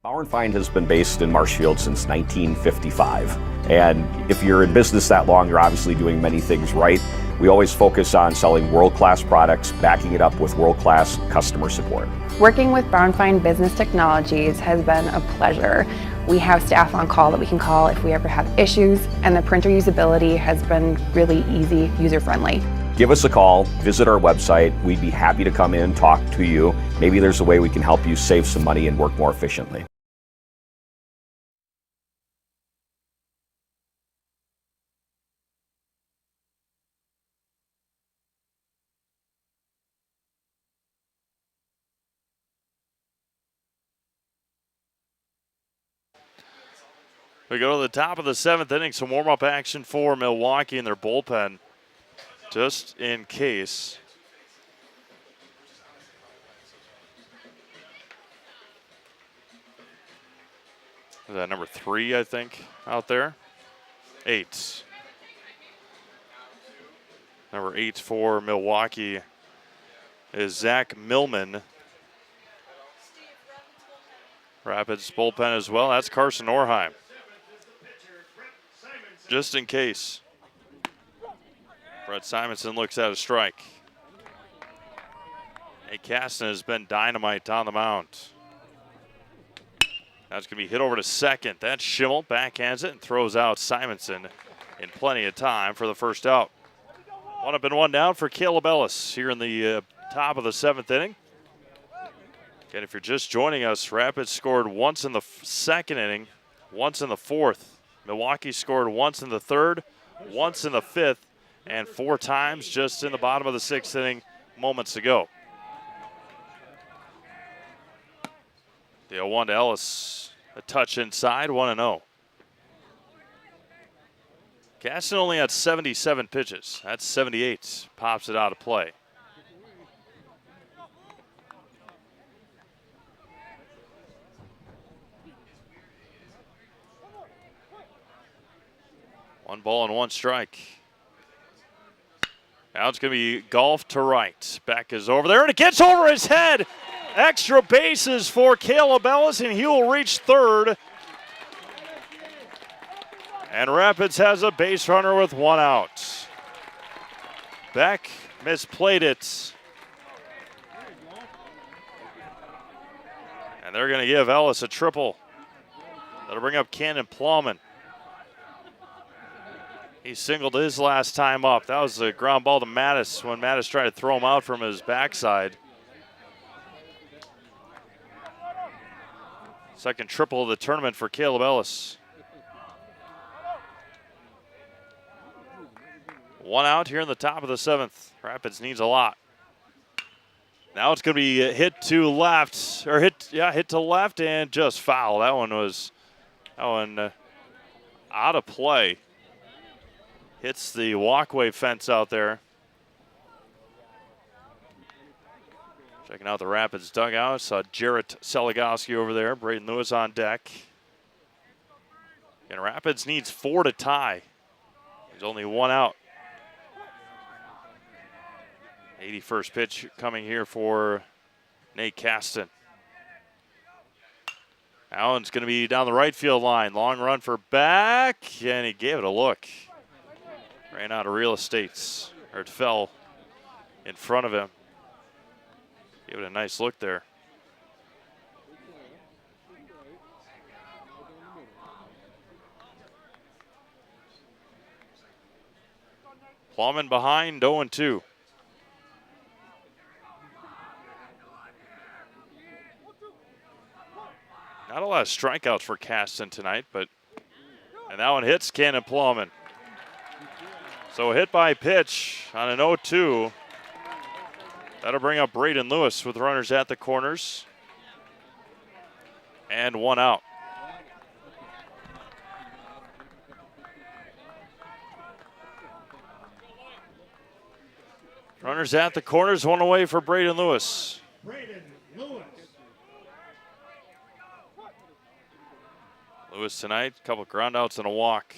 Speaker 17: Bauer & Feind has been based in Marshfield since 1955. And if you're in business that long, you're obviously doing many things right. We always focus on selling world-class products, backing it up with world-class customer support.
Speaker 20: Working with Bauer & Feind Business Technologies has been a pleasure. We have staff on call that we can call if we ever have issues, and the printer usability has been really easy, user-friendly.
Speaker 17: Give us a call, visit our website. We'd be happy to come in, talk to you. Maybe there's a way we can help you save some money and work more efficiently.
Speaker 1: We go to the top of the 7th inning, some warm-up action for Milwaukee in their bullpen, just in case. Is that number 3, I think, out there? 8. Number 8 for Milwaukee is Zach Millman. Rapids bullpen as well. That's Carson Orheim. Just in case. Brett Simonson looks at a strike. Hey, Caston has been dynamite on the mound. That's going to be hit over to second. That's Schimmel, backhands it and throws out Simonson in plenty of time for the first out. 1 up and 1 down for Caleb Ellis here in the top of the 7th inning. Again, if you're just joining us, Rapids scored once in the 2nd inning, once in the 4th. Milwaukee scored once in the 3rd, once in the 5th, and 4 times just in the bottom of the 6th inning moments ago. The 0-1 to Ellis, a touch inside, 1-0. Gaston only had 77 pitches. That's 78. Pops it out of play. One ball and 1 strike. Now it's going to be golf to right. Beck is over there, and it gets over his head. Extra bases for Caleb Ellis, and he will reach 3rd. And Rapids has a base runner with 1 out. Beck misplayed it. And they're going to give Ellis a triple. That'll bring up Cannon Plowman. He singled his last time up. That was a ground ball to Mattis when Mattis tried to throw him out from his backside. Second triple of the tournament for Caleb Ellis. 1 out here in the top of the 7th. Rapids needs a lot. Now it's going to be hit to left, or hit to left and just foul. That one out of play. Hits the walkway fence out there. Checking out the Rapids dugout. Saw Jarrett Seligowski over there. Braden Lewis on deck. And Rapids needs 4 to tie. There's only 1 out. 81st pitch coming here for Nate Caston. Allen's going to be down the right field line. Long run for Beck, and he gave it a look. Ran out of real estate, or it fell in front of him. Gave it a nice look there. Plowman behind, 0-2. Not a lot of strikeouts for Caston tonight, and that one hits Cannon Plowman. So a hit by pitch on an 0-2. That'll bring up Braden Lewis with runners at the corners. And 1 out. Runners at the corners, 1 away for Braden Lewis.
Speaker 2: Braden Lewis.
Speaker 1: Lewis tonight, a couple ground outs and a walk.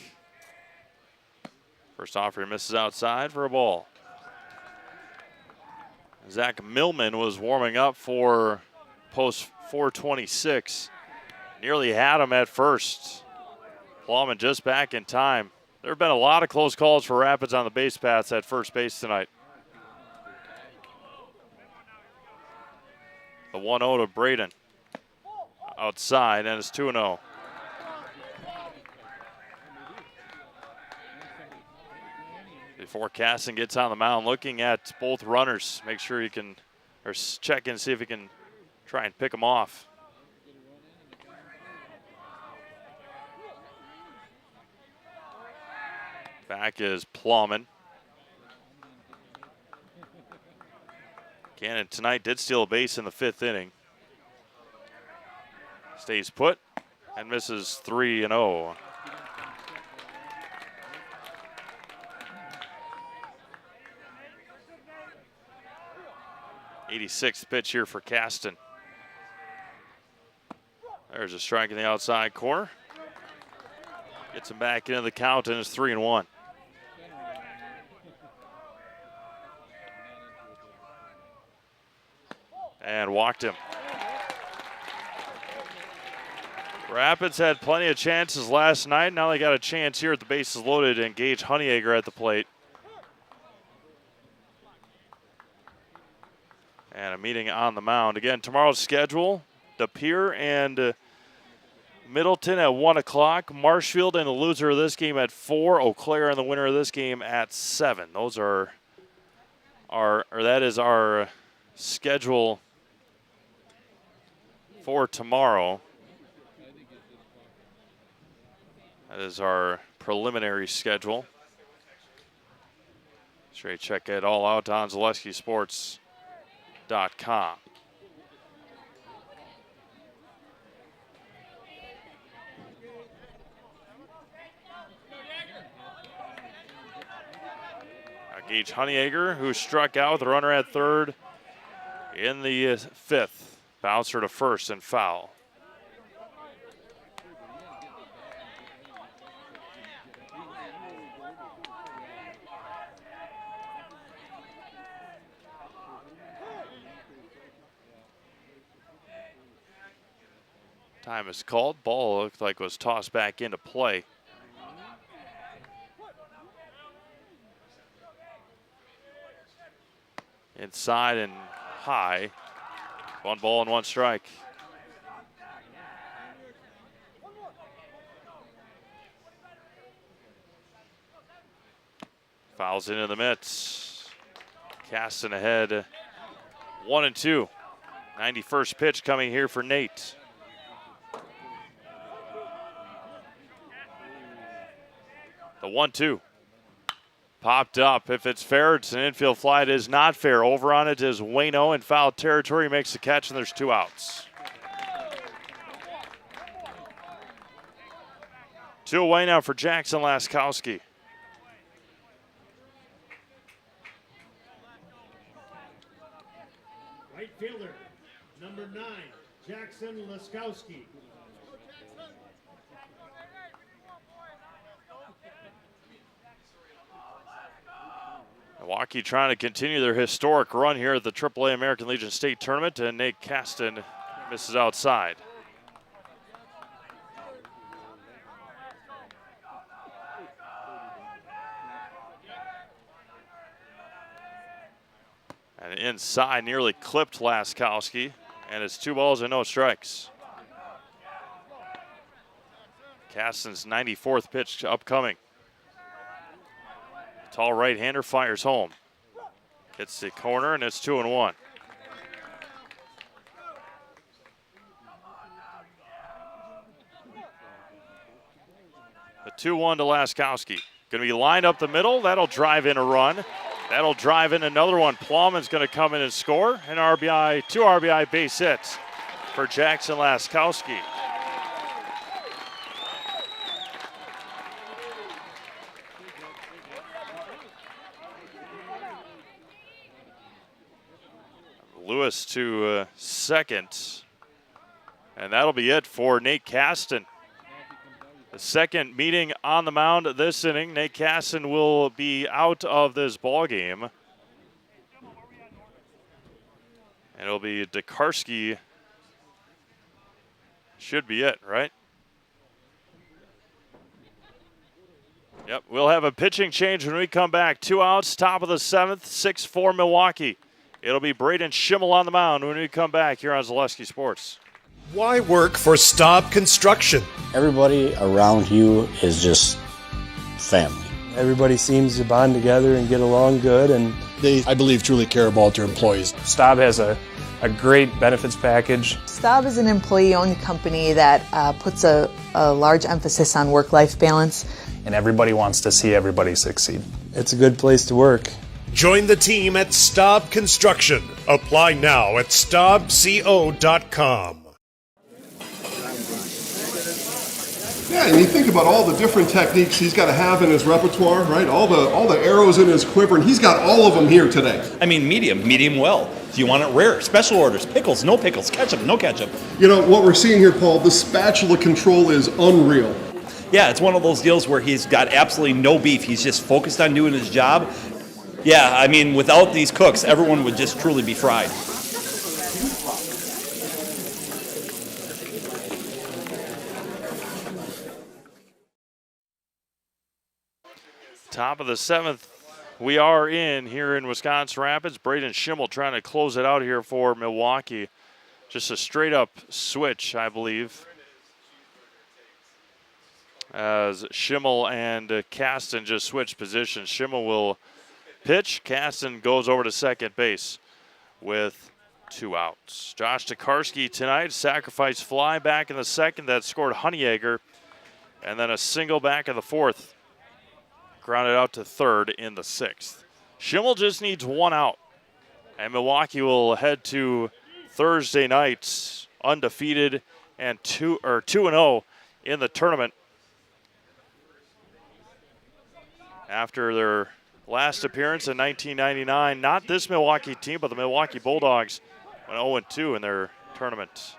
Speaker 1: First offer misses outside for a ball. Zach Millman was warming up for post 426. Nearly had him at first. Plowman just back in time. There have been a lot of close calls for Rapids on the base paths at first base tonight. The 1-0 to Braden. Outside, and it's 2-0. Before Caston gets on the mound, looking at both runners, make sure he can, or check in, see if he can try and pick them off. Back is Plowman. Cannon tonight did steal a base in the 5th inning. Stays put and misses 3-0. '86th pitch here for Caston. There's a strike in the outside corner. Gets him back into the count, and it's 3-1. And walked him. Rapids had plenty of chances last night. Now they got a chance here at the bases loaded and Gage Honeyegger at the plate. And a meeting on the mound. Again, tomorrow's schedule, De Pere and Middleton at 1 o'clock. Marshfield and the loser of this game at 4. Eau Claire and the winner of this game at 7. Those are that is our schedule for tomorrow. That is our preliminary schedule. Sure you check it all out on ZaleskiSports.com. Gage Honeyegger, who struck out with a runner at third in the 5th. Bouncer to first and foul. Time is called. Ball looked like was tossed back into play. Inside and high. 1 ball and 1 strike. Fouls into the mitts. Caston ahead 1-2. 91st pitch coming here for Nate. The 1-2. Popped up. If it's fair, it's an infield fly. It is not fair. Over on it is Waino in foul territory. He makes the catch, and there's 2 outs. 2 away now for Jackson Laskowski.
Speaker 2: Right fielder, number 9, Jackson Laskowski.
Speaker 1: Milwaukee trying to continue their historic run here at the AAA American Legion State Tournament, and Nate Caston misses outside. And inside nearly clipped Laskowski, and it's 2 balls and no strikes. Caston's 94th pitch upcoming. Tall right-hander fires home. Hits the corner, and it's 2-1. The 2-1 to Laskowski. Going to be lined up the middle. That'll drive in a run. That'll drive in another one. Plowman's going to come in and score. An RBI, 2 RBI base hits for Jackson Laskowski. Lewis to second. And that'll be it for Nate Caston. The second meeting on the mound this inning. Nate Caston will be out of this ball game. And it'll be Dekarski. Should be it, right? Yep, we'll have a pitching change when we come back. 2 outs, top of the 7th, 6-4 Milwaukee. It'll be Braden Schimmel on the mound when we come back here on Zaleski Sports.
Speaker 3: Why work for Staub Construction?
Speaker 21: Everybody around you is just family.
Speaker 23: Everybody seems to bond together and get along good, and
Speaker 3: They, I believe, truly care about their employees.
Speaker 22: Staub has a great benefits package.
Speaker 24: Staub is an employee-owned company that puts a large emphasis on work-life balance.
Speaker 22: And everybody wants to see everybody succeed.
Speaker 23: it's a good place to work.
Speaker 3: Join the team at Staub Construction. Apply now at staubco.com.
Speaker 9: Yeah, and you think about all the different techniques he's got to have in his repertoire, right? All the arrows in his quiver, and he's got all of them here today.
Speaker 10: I mean, medium well. Do you want it rare? Special orders, pickles, no pickles, ketchup, no ketchup.
Speaker 9: You know, what we're seeing here, Paul, the spatula control is unreal.
Speaker 10: Yeah, it's one of those deals where he's got absolutely no beef. He's just focused on doing his job. Yeah, I mean, without these cooks, everyone would just truly be fried.
Speaker 1: Top of the 7th, we are in here in Wisconsin Rapids. Braden Schimmel trying to close it out here for Milwaukee. Just a straight-up switch, I believe, as Schimmel and Kasten just switched positions. Schimmel will pitch. Kasten goes over to second base with 2 outs. Josh Tokarski tonight, sacrifice fly back in the 2nd that scored Honeyegger, and then a single back in the 4th. Grounded out to 3rd in the 6th. Schimmel just needs 1 out, and Milwaukee will head to Thursday night undefeated and 2-0 in the tournament after their last appearance in 1999. Not this Milwaukee team, but the Milwaukee Bulldogs went 0-2 in their tournament.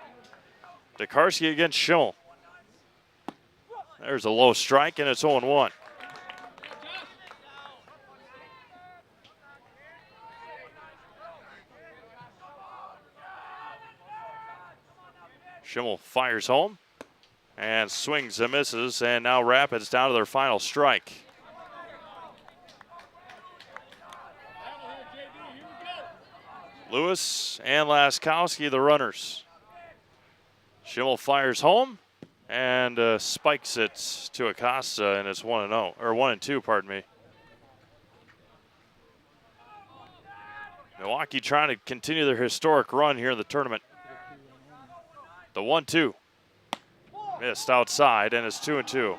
Speaker 1: Tokarski against Schimmel. There's a low strike, and it's 0-1. Schimmel fires home and swings and misses, and now Rapids down to their final strike. Lewis and Laskowski, the runners. Schimmel fires home and spikes it to Acosta, and it's 1-0, or 1-2, pardon me. Milwaukee trying to continue their historic run here in the tournament. The 1-2 missed outside, and it's 2-2.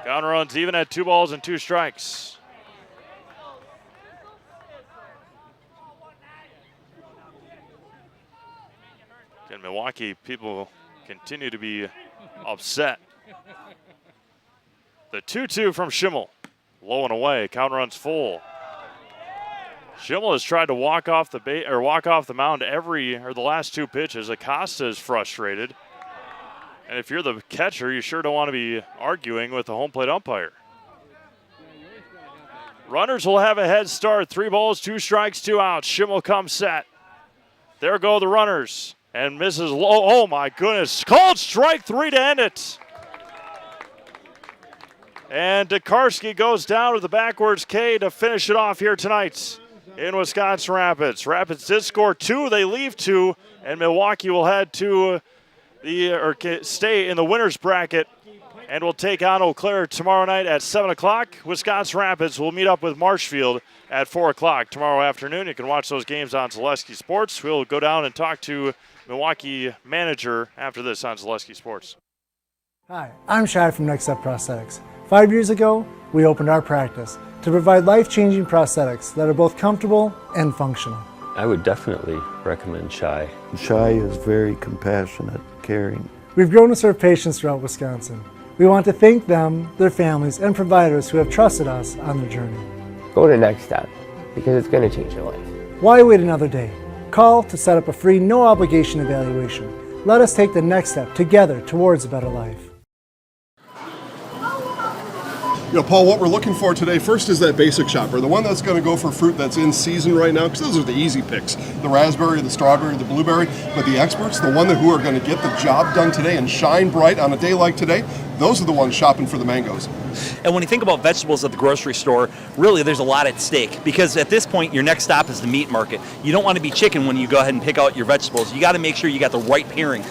Speaker 1: Count runs even at 2 balls and 2 strikes. Again, Milwaukee people continue to be upset. The 2-2 from Schimmel, low and away. Count runs full. Schimmel has tried to walk off the mound the last 2 pitches. Acosta is frustrated, and if you're the catcher, you sure don't want to be arguing with the home plate umpire. Runners will have a head start. 3 balls, 2 strikes, 2 outs. Schimmel comes set. There go the runners, and misses low. Oh my goodness! Called strike 3 to end it. And Tokarski goes down with the backwards K to finish it off here tonight in Wisconsin Rapids. Rapids did score 2, they leave 2, and Milwaukee will head to stay in the winner's bracket and will take on Eau Claire tomorrow night at 7 o'clock. Wisconsin Rapids will meet up with Marshfield at 4 o'clock tomorrow afternoon. You can watch those games on Zaleski Sports. We'll go down and talk to Milwaukee manager after this on Zaleski Sports.
Speaker 18: Hi, I'm Shai from Next Step Prosthetics. 5 years ago, we opened our practice to provide life-changing prosthetics that are both comfortable and functional.
Speaker 19: I would definitely recommend Shai.
Speaker 16: Shai is very compassionate, caring.
Speaker 18: We've grown to serve patients throughout Wisconsin. We want to thank them, their families, and providers who have trusted us on their journey.
Speaker 19: Go to Next Step, because it's going to change your life.
Speaker 18: Why wait another day? Call to set up a free, no-obligation evaluation. Let us take the next step together towards a better life.
Speaker 9: You know, Paul, what we're looking for today first is that basic shopper, the one that's going to go for fruit that's in season right now, because those are the easy picks, the raspberry, the strawberry, the blueberry. But the experts, the one who are going to get the job done today and shine bright on a day like today, those are the ones shopping for the mangoes.
Speaker 10: And when you think about vegetables at the grocery store, really there's a lot at stake, because at this point your next stop is the meat market. You don't want to be chicken when you go ahead and pick out your vegetables. You got to make sure you got the right pairing.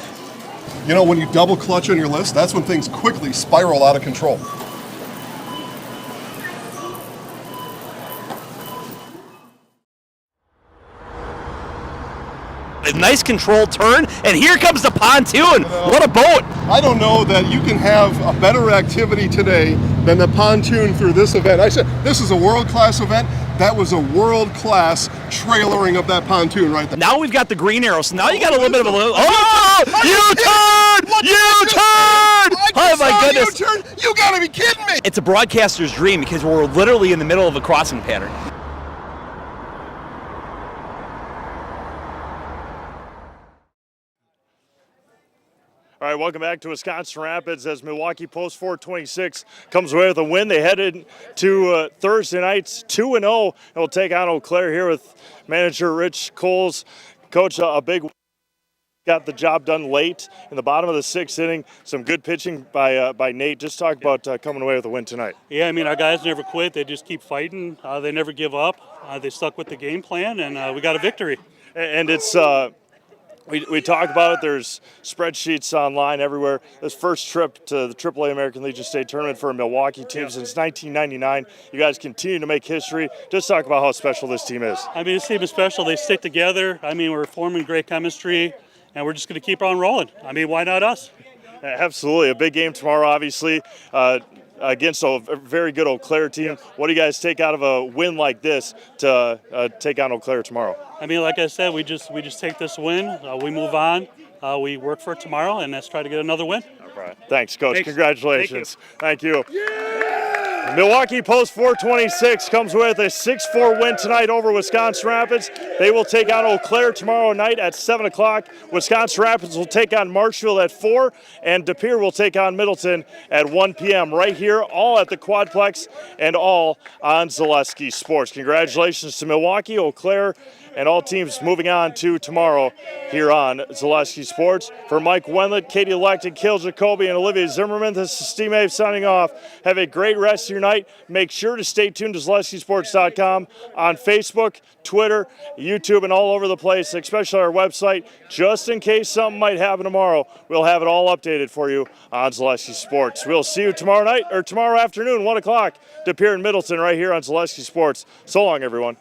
Speaker 9: You know, when you double clutch on your list, that's when things quickly spiral out of control.
Speaker 10: A nice controlled turn, and here comes the pontoon. What a boat!
Speaker 9: I don't know that you can have a better activity today than the pontoon through this event. I said this is a world-class event. That was a world-class trailering of that pontoon right there.
Speaker 10: Now we've got the green arrow, so now you got a little bit of a... Oh! U-turn! U-turn! Oh my goodness!
Speaker 9: U-turn? You gotta be kidding me!
Speaker 10: It's a broadcaster's dream, because we're literally in the middle of a crossing pattern.
Speaker 1: All right, All right, welcome back to Wisconsin Rapids as Milwaukee Post 426 comes away with a win. They headed to Thursday night's 2-0 and will take on Eau Claire here with manager Rich Coles. Coach, a big got the job done late in the bottom of the 6th inning. Some good pitching by Nate. Just talk about coming away with a win tonight.
Speaker 4: Yeah, I mean, our guys never quit. They just keep fighting. They never give up. They stuck with the game plan, and we got a victory.
Speaker 1: And it's we talk about it. There's spreadsheets online everywhere. This first trip to the AAA American Legion State Tournament for a Milwaukee team since 1999. You guys continue to make history. Just talk about how special this team is.
Speaker 4: I mean, this team is special. They stick together. I mean, we're forming great chemistry, and we're just going to keep on rolling. I mean, why not us?
Speaker 1: Absolutely. A big game tomorrow, obviously, against a very good Eau Claire team. What do you guys take out of a win like this to take on Eau Claire tomorrow?
Speaker 4: I mean, like I said, we just take this win. We move on. We work for it tomorrow, and let's try to get another win.
Speaker 1: All right. Thanks, Coach.
Speaker 4: Thanks.
Speaker 1: Congratulations. Thank you. Milwaukee Post 426 comes with a 6-4 win tonight over Wisconsin Rapids. They will take on Eau Claire tomorrow night at 7 o'clock. Wisconsin Rapids will take on Marshfield at 4, and De Pere will take on Middleton at 1 p.m. right here, all at the Quadplex and all on Zaleski Sports. Congratulations to Milwaukee, Eau Claire, and all teams moving on to tomorrow here on Zaleski Sports. For Mike Wendlandt, Katie Lecton, Kale Jacoby, and Olivia Zimmerman, this is Steve Ave signing off. Have a great rest of your night. Make sure to stay tuned to ZaleskiSports.com on Facebook, Twitter, YouTube, and all over the place, especially our website. Just in case something might happen tomorrow, we'll have it all updated for you on Zaleski Sports. We'll see you tomorrow night or tomorrow afternoon, 1 o'clock, De Pere and Middleton right here on Zaleski Sports. So long, everyone.